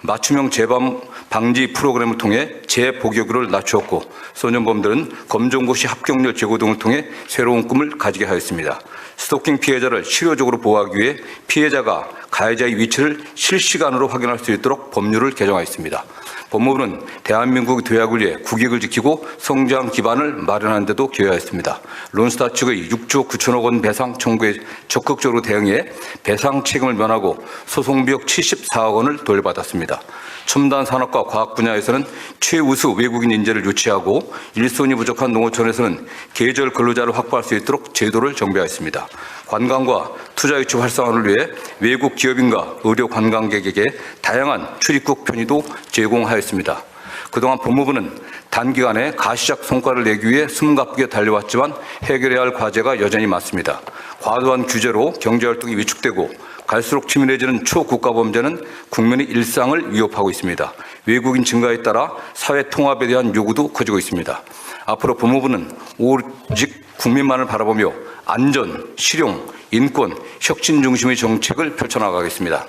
V: 맞춤형 재범 방지 프로그램을 통해 재복역률을 낮추었고 소년범들은 검정고시 합격률 제고 등을 통해 새로운 꿈을 가지게 하였습니다. 스토킹 피해자를 실효적으로 보호하기 위해 피해자가 가해자의 위치를 실시간으로 확인할 수 있도록 법률을 개정하였습니다. 법무부는 대한민국 도약을 위해 국익을 지키고 성장 기반을 마련하는 데도 기여하였습니다. 론스타 측의 6조 9천억 원 배상 청구에 적극적으로 대응해 배상 책임을 면하고 소송비용 74억 원을 돌려받았습니다. 첨단 산업과 과학 분야에서는 최우수 외국인 인재를 유치하고 일손이 부족한 농어촌에서는 계절 근로자를 확보할 수 있도록 제도를 정비하였습니다. 관광과 투자 유치 활성화를 위해 외국 기업인과 의료 관광객에게 다양한 출입국 편의도 제공하였습니다. 그동안 법무부는 단기간에 가시적 성과를 내기 위해 숨가쁘게 달려왔지만 해결해야 할 과제가 여전히 많습니다. 과도한 규제로 경제활동이 위축되고 갈수록 치밀해지는 초국가 범죄는 국민의 일상을 위협하고 있습니다. 외국인 증가에 따라 사회 통합에 대한 요구도 커지고 있습니다. 앞으로 법무부는 오직 국민만을 바라보며 안전, 실용, 인권, 혁신 중심의 정책을 펼쳐나가겠습니다.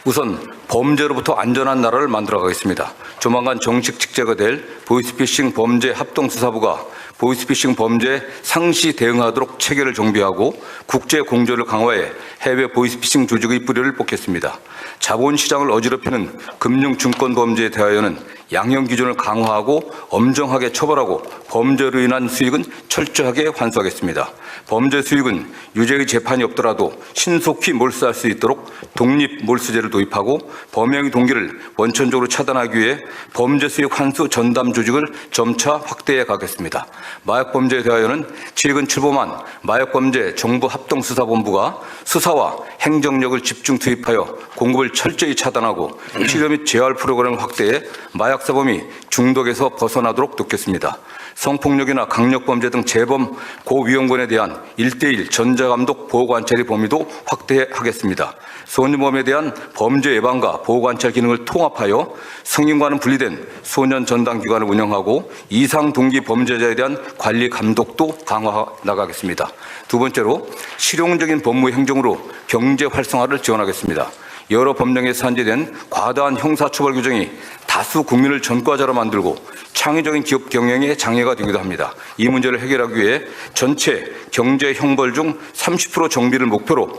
V: 우선 범죄로부터 안전한 나라를 만들어가겠습니다. 조만간 정식 직제가 될 보이스피싱 범죄 합동수사부가 보이스피싱 범죄에 상시 대응하도록 체계를 정비하고 국제 공조를 강화해 해외 보이스피싱 조직의 뿌리를 뽑겠습니다. 자본시장을 어지럽히는 금융증권 범죄에 대하여는 양형 기준을 강화하고 엄정하게 처벌하고 범죄로 인한 수익은 철저하게 환수하겠습니다. 범죄 수익은 유죄의 재판이 없더라도 신속히 몰수할 수 있도록 독립 몰수제를 도입하고 범행의 동기를 원천적으로 차단하기 위해 범죄 수익 환수 전담 조직을 점차 확대해 가겠습니다. 마약 범죄에 대하여는 최근 출범한 마약범죄 정부합동수사본부가 수사와 행정력을 집중 투입하여 공급을 철저히 차단하고 치료 및 재활 프로그램을 확대해 마약 사범이 중독에서 벗어나도록 돕겠습니다. 성폭력이나 강력범죄 등 재범 고위험군에 대한 1:1 전자감독 보호관찰의 범위도 확대하겠습니다. 소년범에 대한 범죄 예방과 보호관찰 기능을 통합하여 성인과는 분리된 소년 전담기관을 운영하고 이상 동기 범죄자에 대한 관리 감독도 강화 나가겠습니다. 두 번째로 실용적인 법무 행정으로 경제 활성화를 지원하겠습니다. 여러 법령에 산재된 과다한 형사처벌 규정이 다수 국민을 전과자로 만들고 창의적인 기업 경영에 장애가 되기도 합니다. 이 문제를 해결하기 위해 전체 경제 형벌 중 30% 정비를 목표로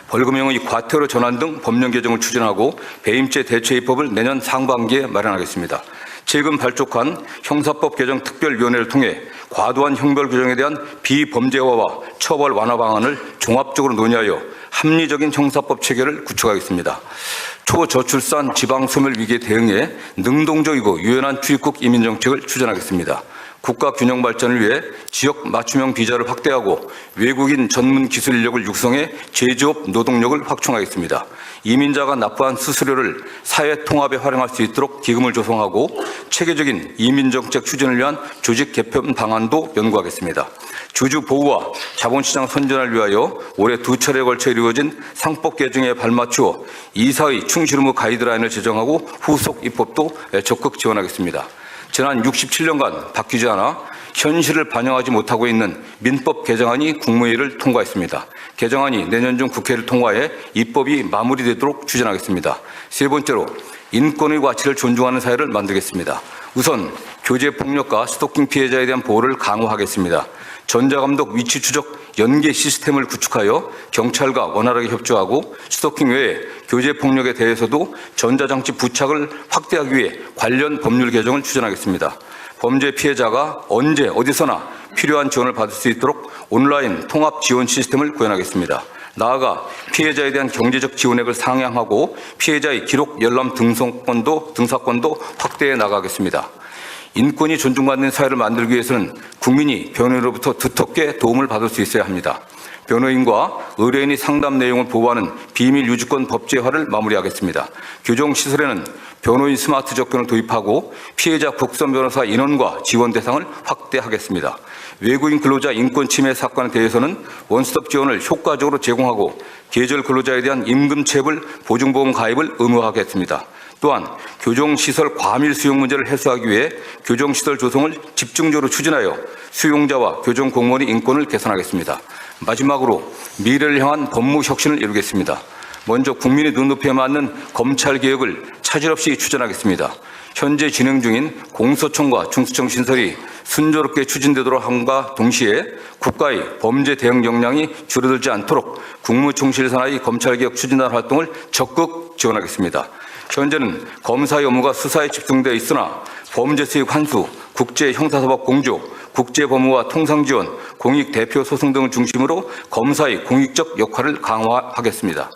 V: 벌금형의 과태료 전환 등 법령 개정을 추진하고 배임죄 대체 입법을 내년 상반기에 마련하겠습니다. 최근 발족한 형사법 개정 특별위원회를 통해 과도한 형벌 규정에 대한 비범죄화와 처벌 완화 방안을 종합적으로 논의하여 합리적인 형사법 체계를 구축하겠습니다. 초저출산 지방소멸 위기에 대응해 능동적이고 유연한 출입국 이민정책을 추진하겠습니다. 국가 균형 발전을 위해 지역 맞춤형 비자를 확대하고 외국인 전문 기술 인력을 육성해 제조업 노동력을 확충하겠습니다. 이민자가 납부한 수수료를 사회 통합에 활용할 수 있도록 기금을 조성하고 체계적인 이민정책 추진을 위한 조직 개편 방안도 연구하겠습니다. 주주 보호와 자본시장 선진화를 위하여 올해 2차례에 걸쳐 이루어진 상법 개정에 발맞추어 이사의 충실 의무 가이드라인을 제정하고 후속 입법도 적극 지원하겠습니다. 지난 67년간 바뀌지 않아 현실을 반영하지 못하고 있는 민법 개정안이 국무회의를 통과했습니다. 개정안이 내년 중 국회를 통과해 입법이 마무리되도록 추진하겠습니다. 세 번째로 인권의 가치를 존중하는 사회를 만들겠습니다. 우선 교제폭력과 스토킹 피해자에 대한 보호를 강화하겠습니다. 전자감독 위치 추적 연계 시스템을 구축하여 경찰과 원활하게 협조하고 스토킹 외에 교제폭력에 대해서도 전자장치 부착을 확대하기 위해 관련 법률 개정을 추진하겠습니다. 범죄 피해자가 언제 어디서나 필요한 지원을 받을 수 있도록 온라인 통합 지원 시스템을 구현하겠습니다. 나아가 피해자에 대한 경제적 지원액을 상향하고 피해자의 기록 열람 등사권도 확대해 나가겠습니다. 인권이 존중받는 사회를 만들기 위해서는 국민이 변호인으로부터 두텁게 도움을 받을 수 있어야 합니다. 변호인과 의뢰인이 상담 내용을 보호하는 비밀 유지권 법제화를 마무리하겠습니다. 교정시설에는 변호인 스마트 접근을 도입하고 피해자 국선 변호사 인원과 지원 대상을 확대하겠습니다. 외국인 근로자 인권 침해 사건에 대해서는 원스톱 지원을 효과적으로 제공하고 계절 근로자에 대한 임금체불 보증보험 가입을 의무화하겠습니다. 또한 교정시설 과밀 수용 문제를 해소하기 위해 교정시설 조성을 집중적으로 추진하여 수용자와 교정공무원의 인권을 개선하겠습니다. 마지막으로 미래를 향한 법무혁신을 이루겠습니다. 먼저 국민의 눈높이에 맞는 검찰개혁을 차질 없이 추진하겠습니다. 현재 진행 중인 공소청과 중수청 신설이 순조롭게 추진되도록 함과 동시에 국가의 범죄 대응 역량이 줄어들지 않도록 국무총실 산하의 검찰개혁 추진단 활동을 적극 지원하겠습니다. 현재는 검사의 업무가 수사에 집중되어 있으나 범죄 수익 환수, 국제 형사사법 공조, 국제 법무와 통상 지원, 공익 대표 소송 등을 중심으로 검사의 공익적 역할을 강화하겠습니다.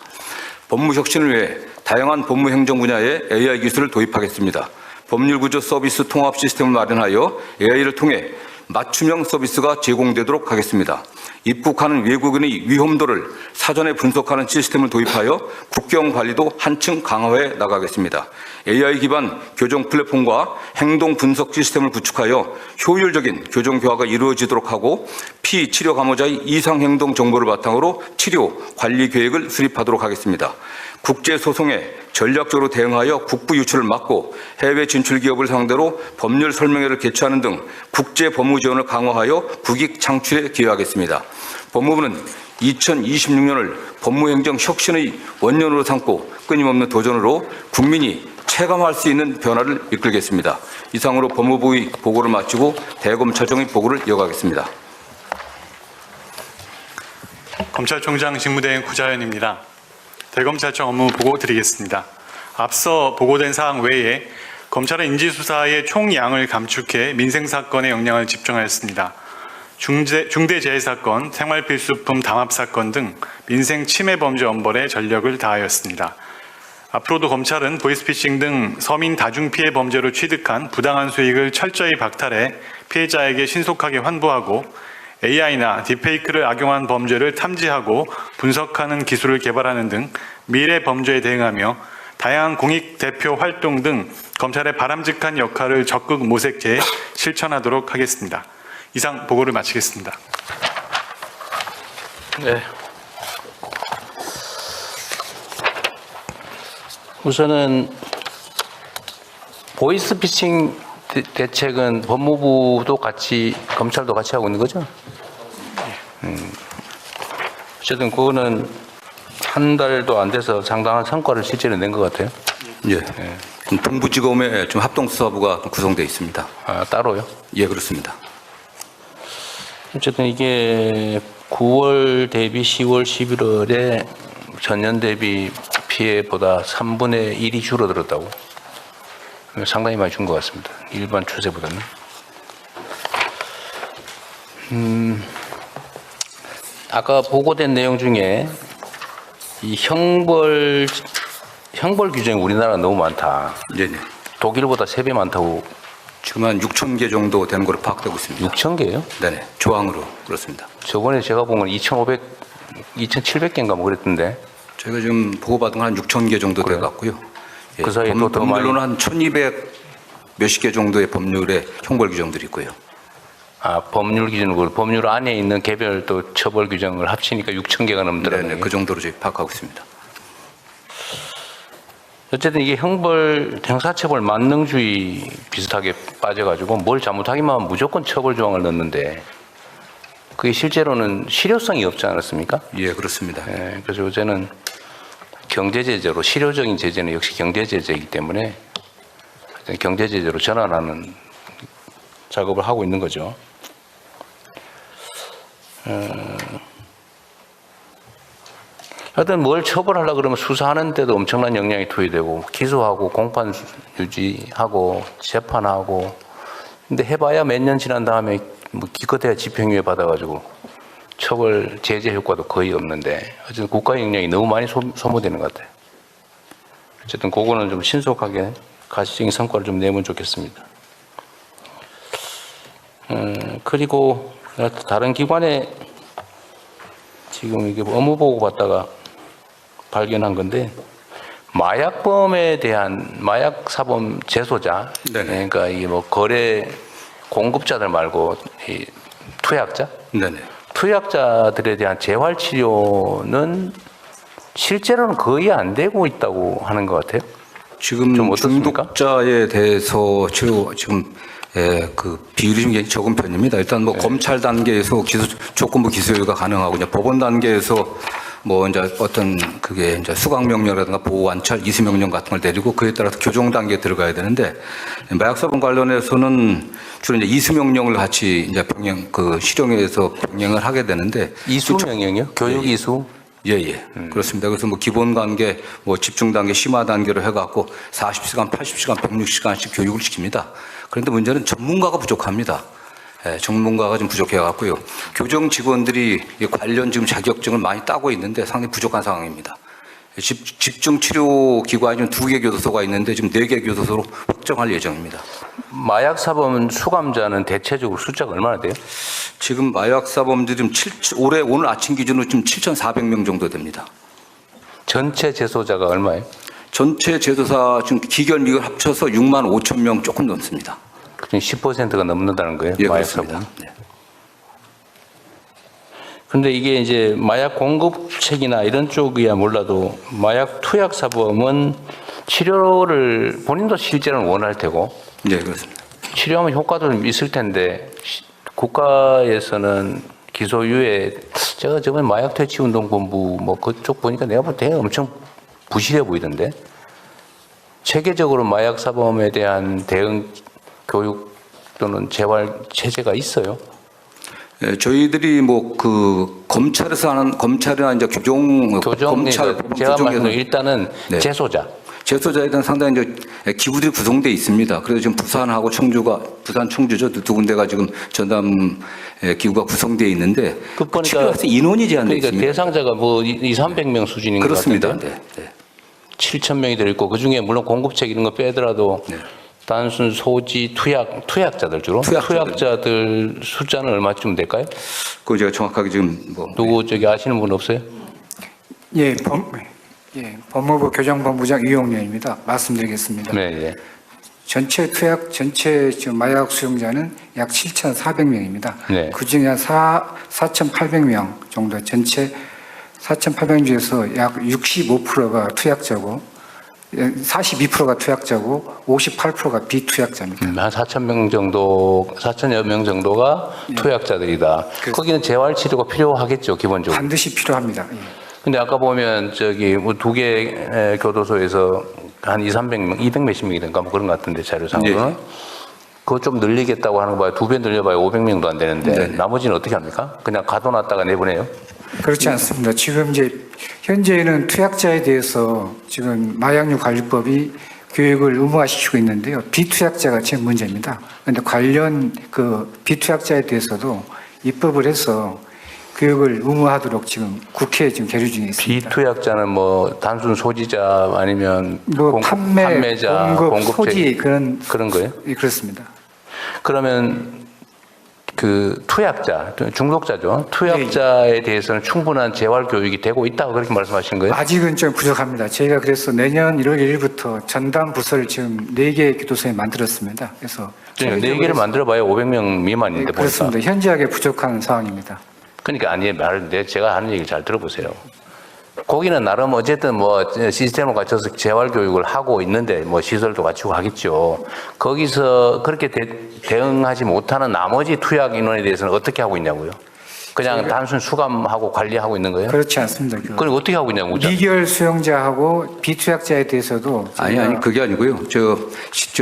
V: 법무 혁신을 위해 다양한 법무 행정 분야에 AI 기술을 도입하겠습니다. 법률 구조 서비스 통합 시스템을 마련하여 AI를 통해 맞춤형 서비스가 제공되도록 하겠습니다. 입국하는 외국인의 위험도를 사전에 분석하는 시스템을 도입하여 국경 관리도 한층 강화해 나가겠습니다. AI 기반 교정 플랫폼과 행동 분석 시스템을 구축하여 효율적인 교정 교화가 이루어지도록 하고 피치료 감호자의 이상 행동 정보를 바탕으로 치료 관리 계획을 수립하도록 하겠습니다. 국제 소송에 전략적으로 대응하여 국부 유출을 막고 해외 진출 기업을 상대로 법률 설명회를 개최하는 등 국제 법무 지원을 강화하여 국익 창출에 기여하겠습니다. 법무부는 2026년을 법무행정 혁신의 원년으로 삼고 끊임없는 도전으로 국민이 체감할 수 있는 변화를 이끌겠습니다. 이상으로 법무부의 보고를 마치고 대검찰청의 보고를 이어가겠습니다.
B: 검찰총장 직무대행 구자현입니다. 대검찰청 업무 보고 드리겠습니다. 앞서 보고된 사항 외에 검찰은 인지수사의 총량을 감축해 민생사건에 역량을 집중하였습니다. 중대재해사건, 생활필수품 담합사건 등 민생 침해범죄 엄벌에 전력을 다하였습니다. 앞으로도 검찰은 보이스피싱 등 서민 다중피해 범죄로 취득한 부당한 수익을 철저히 박탈해 피해자에게 신속하게 환부하고 AI나 딥페이크를 악용한 범죄를 탐지하고 분석하는 기술을 개발하는 등 미래 범죄에 대응하며 다양한 공익 대표 활동 등 검찰의 바람직한 역할을 적극 모색해 실천하도록 하겠습니다. 이상 보고를 마치겠습니다.
A: 네. 우선은 보이스피싱 대책은 법무부도 같이 검찰도 같이 하고 있는 거죠? 어쨌든 그거는 한 달도 안 돼서 상당한 성과를 실제로 낸 것 같아요.
V: 예. 동부지검에 좀 합동수사부가 구성되어 있습니다.
A: 아, 따로요?
V: 예, 그렇습니다.
A: 어쨌든 이게 9월 대비 10월, 11월에 전년 대비 피해보다 3분의 1이 줄어들었다고. 상당히 많이 준 것 같습니다. 일반 추세보다는. 아까 보고된 내용 중에 이 형벌 규정이 우리나라가 너무 많다.
V: 네네.
A: 독일보다 3배 많다고.
V: 지금 한 6천 개 정도 되는 걸로 파악되고 있습니다.
A: 6천 개요?
V: 네네. 조항으로 그렇습니다.
A: 저번에 제가 본 건 2,700개인가 뭐 그랬던데.
V: 저희가 지금 보고받은 건 한 6천 개 정도 돼 갖고요. 예,
A: 그 사이에 또 더 많이.
V: 법률로는 한 1,200 몇십 개 정도의 법률의 형벌 규정들이 있고요.
A: 아, 법률 기준으로 법률 안에 있는 개별 또 처벌 규정을 합치니까 6천 개가 넘더라고요.
V: 네네. 그 정도로 저희 파악하고 있습니다.
A: 어쨌든 이게 형사처벌 만능주의 비슷하게 빠져가지고 뭘 잘못하기만 하면 무조건 처벌 조항을 넣는데 그게 실제로는 실효성이 없지 않았습니까?
V: 예, 그렇습니다.
A: 예, 그래서 요새는 경제제재로 실효적인 제재는 역시 경제제재이기 때문에 경제제재로 전환하는 작업을 하고 있는 거죠. 하여튼 뭘 처벌하려고 그러면 수사하는데도 엄청난 역량이 투입되고 기소하고 공판 유지하고 재판하고 근데 해봐야 몇 년 지난 다음에 뭐 기껏해야 집행유예 받아가지고 처벌 제재 효과도 거의 없는데 어쨌든 국가 역량이 너무 많이 소모되는 것 같아요. 어쨌든 그거는 좀 신속하게 가시적인 성과를 좀 내면 좋겠습니다. 그리고 다른 기관에 지금 이게 업무 보고 받다가 발견한 건데 마약범에 대한 마약 사범 재소자, 그러니까 이 뭐 거래 공급자들 말고 이 투약자, 투약자들에 대한 재활 치료는 실제로는 거의 안 되고 있다고 하는 것 같아요.
V: 지금
A: 좀 어떻습니까?
V: 중독자에 대해서 치료 지금 그 비율이 좀 적은 편입니다. 일단 뭐 검찰 단계에서 조건부 기소유예가 가능하고 이제 법원 단계에서 뭐 이제 어떤 그게 이제 수강 명령이라든가 보호 관찰, 이수 명령 같은 걸 내리고 그에 따라서 교정 단계에 들어가야 되는데 마약 사범 관련해서는 주로 이제 이수 명령을 같이 이제 병행 그 실형에서 병행을 하게 되는데
A: 이수 명령이요? 교육 이수?
V: 예. 그렇습니다. 그래서 뭐 기본 단계, 뭐 집중 단계, 심화 단계로 해갖고 40시간, 80시간, 160시간씩 교육을 시킵니다. 그런데 문제는 전문가가 부족합니다. 예, 전문가가 좀 부족해갖고요. 교정 직원들이 이 관련 지금 자격증을 많이 따고 있는데 상당히 부족한 상황입니다. 집중 치료 기관이 좀 2개 교도소가 있는데 지금 4개 교도소로 확정할 예정입니다.
A: 마약 사범 수감자는 대체적으로 숫자가 얼마나 돼요?
V: 지금 마약 사범들이 올해 오늘 아침 기준으로 좀 7,400명 정도 됩니다.
A: 전체 재소자가 얼마예요?
V: 전체 재소사 지금 기결 미결 합쳐서 6만 5천 명 조금 넘습니다.
A: 10%가 넘는다는 거예요?
V: 예,
A: 마약
V: 그렇습니다.
A: 사범. 그런데 이게 이제 마약 공급책이나 이런 쪽이야 몰라도 마약 투약 사범은 치료를 본인도 실제로는 원할 테고.
V: 네, 그렇습니다.
A: 치료하면 효과도 좀 있을 텐데 국가에서는 기소유예 제가 저번에 마약 퇴치운동본부 뭐 그쪽 보니까 내가 볼 때 엄청 부실해 보이던데 체계적으로 마약 사범에 대한 대응 교육 또는 재활 체제가 있어요?
V: 예, 저희들이 뭐 그 검찰이나 이제 검찰
A: 제가 말하는 일단은
V: 네. 재소자에 대한 상당히 이제 기구들이 구성돼 있습니다. 그래서 지금 부산하고 부산 청주죠 두 군데가 지금 전담 기구가 구성돼 있는데 필요해서 인원이 제한돼
A: 그러니까
V: 있습니다.
A: 대상자가 뭐 200~300명 수준인 것
V: 그렇습니다.
A: 같은데 7,000명이 들어있고 그중에 물론 공급책 이런 거 빼더라도 단순 소지 투약자들 주로 투약자들 숫자는 얼마쯤 될까요?
V: 그거 제가 정확하게 지금
A: 누구 저기 아시는 분 없어요?
D: 예, 법무부 교정본부장 이용렬입니다. 말씀드리겠습니다.
A: 네.
D: 전체 지금 마약 수용자는 약 7,400명입니다.
A: 네.
D: 그중에 한 4,800명 정도 전체 4,800명 중에서 약 65%가 투약자고 42%가 투약자고 58%가 비투약자입니다.
A: 한 4,000명 정도, 4,000여 명 정도가 투약자들이다. 거기는 재활 치료가 필요하겠죠, 기본적으로.
D: 반드시 필요합니다. 예.
A: 근데 아까 보면 저기 뭐 2개 교도소에서 한 200~300명, 200 몇십 명이든가 뭐 그런 것 같은데 자료상으로는. 그거 좀 늘리겠다고 하는 거 봐요. 2배 늘려봐야 500명도 안 되는데 나머지는 어떻게 합니까? 그냥 가둬놨다가 내보내요?
D: 그렇지 않습니다. 지금 이제 현재는 투약자에 대해서 지금 마약류 관리법이 교육을 의무화시키고 있는데요. 비투약자가 제일 문제입니다. 그런데 관련 그 비투약자에 대해서도 입법을 해서 교육을 의무화하도록 지금 국회에 지금 계류 중에 있습니다.
A: 비투약자는 뭐 단순 소지자 아니면
D: 뭐
A: 판매자,
D: 공급, 소지 그런
A: 거예요?
D: 예, 그렇습니다.
A: 그러면 그 투약자, 중독자죠. 투약자에 대해서는 충분한 재활 교육이 되고 있다고 그렇게 말씀하신 거예요?
D: 아직은 좀 부족합니다. 저희가 그래서 내년 1월 1일부터 전담 부서를 지금 4개 교도소에 만들었습니다. 그래서
A: 4개를 만들어봐야 500명 미만인데
D: 네, 그렇습니다. 현저하게 부족한 상황입니다.
A: 그러니까 아니 제가 하는 얘기 잘 들어보세요. 거기는 나름 어쨌든 뭐 시스템을 갖춰서 재활 교육을 하고 있는데 뭐 시설도 갖추고 하겠죠. 거기서 그렇게 대응하지 못하는 나머지 투약 인원에 대해서는 어떻게 하고 있냐고요? 그냥 단순 수감하고 관리하고 있는 거예요?
D: 그렇지 않습니다.
A: 그럼 어떻게 하고 있냐고?
D: 미결 수용자하고 비투약자에 대해서도
V: 아니 그게 아니고요. 저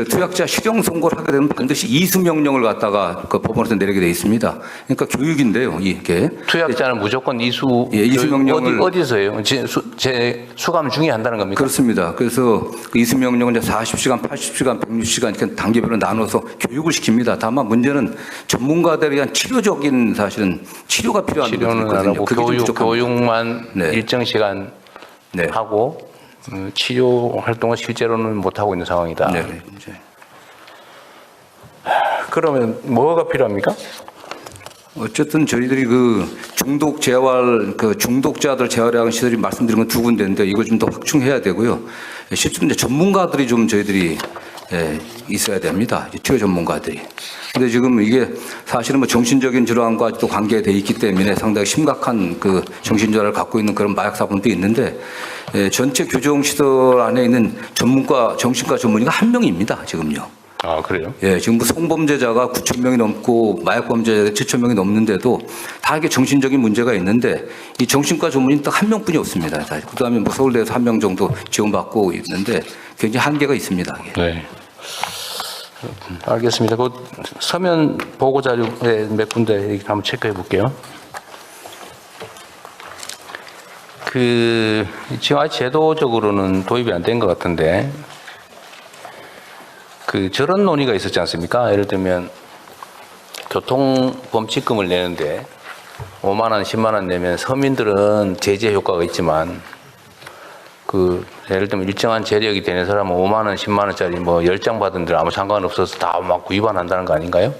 V: 투약자 실형 선고를 하게 되면 반드시 이수 명령을 갖다가 그 법원에서 내리게 돼 있습니다. 그러니까 교육인데요, 이게
A: 투약자는 무조건 이수
V: 명령을
A: 어디서요? 제 수감 중에 한다는 겁니까?
V: 그렇습니다. 그래서 그 이수 명령은 이제 40시간, 80시간, 160시간 이렇게 단계별로 나눠서 교육을 시킵니다. 다만 문제는 전문가들에 의한 치료적인 사실은 치료가 필요한
A: 치료는 안 하고 교육만 일정 시간 하고 치료 활동은 실제로는 못 하고 있는 상황이다. 그러면 뭐가 필요합니까?
V: 어쨌든 저희들이 그 중독 재활, 그 중독자들 재활하는 시설이 말씀드린 건 2군데인데 이걸 좀 더 확충해야 되고요. 실제로 이제 전문가들이 좀 저희들이 있어야 됩니다. 치료 전문가들이. 근데 지금 이게 사실은 뭐 정신적인 질환과 또 관계돼 있기 때문에 상당히 심각한 그 정신질환을 갖고 있는 그런 마약 사범도 있는데 전체 교정시설 안에 있는 정신과 전문의가 1명입니다. 지금요.
A: 아, 그래요?
V: 예, 지금 뭐 성범죄자가 9,000명이 넘고 마약 범죄자가 7,000명이 넘는데도 다 이게 정신적인 문제가 있는데 이 정신과 전문의는 딱 1명뿐이 없습니다. 그다음에 뭐 서울대에서 1명 정도 지원받고 있는데 굉장히 한계가 있습니다. 이게.
A: 네. 알겠습니다. 그 서면 보고 자료에 몇 군데 한번 체크해 볼게요. 지금 아직 제도적으로는 도입이 안 된 것 같은데 저런 논의가 있었지 않습니까? 예를 들면 교통범칙금을 내는데 5만 원, 10만 원 내면 서민들은 제재 효과가 있지만 예를 들면 일정한 재력이 되는 사람은 5만 원, 10만 원짜리 뭐 10장 받은 들 아무 상관없어서 다 막 위반한다는 거 아닌가요?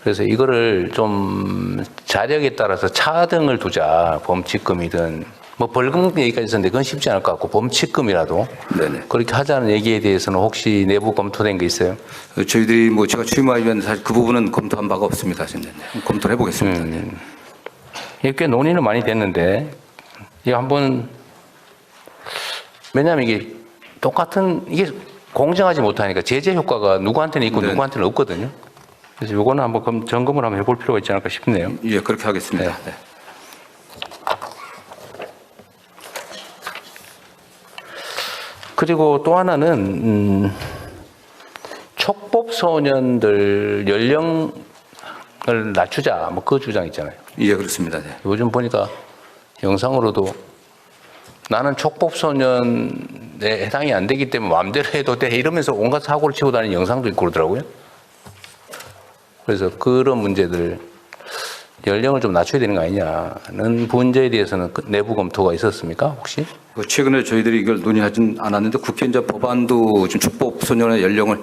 A: 그래서 이거를 좀 자력에 따라서 차등을 두자. 범칙금이든 뭐 벌금 얘기까지 있었는데 그건 쉽지 않을 것 같고 범칙금이라도 그렇게 하자는 얘기에 대해서는 혹시 내부 검토된 게 있어요?
V: 저희들이 뭐 제가 취임하면 사실 그 부분은 검토한 바가 없습니다. 검토를 해보겠습니다.
A: 이게 꽤 논의는 많이 됐는데 이거 한번 왜냐하면 이게 이게 공정하지 못하니까 제재 효과가 누구한테는 있고 누구한테는 없거든요. 그래서 이거는 한번 점검을 한번 해볼 필요가 있지 않을까 싶네요.
V: 예, 그렇게 하겠습니다. 네.
A: 그리고 또 하나는 촉법 소년들 연령을 낮추자 뭐 그 주장 있잖아요.
V: 예, 그렇습니다. 네.
A: 요즘 보니까 영상으로도 나는 촉법 소년에 해당이 안 되기 때문에 마음대로 해도 돼 이러면서 온갖 사고를 치고 다니는 영상도 있고 그러더라고요. 그래서 그런 문제들 연령을 좀 낮춰야 되는 거 아니냐는 문제에 대해서는 내부 검토가 있었습니까 혹시?
V: 최근에 저희들이 이걸 논의하진 않았는데 국회 이제 법안도 지금 촉법 소년의 연령을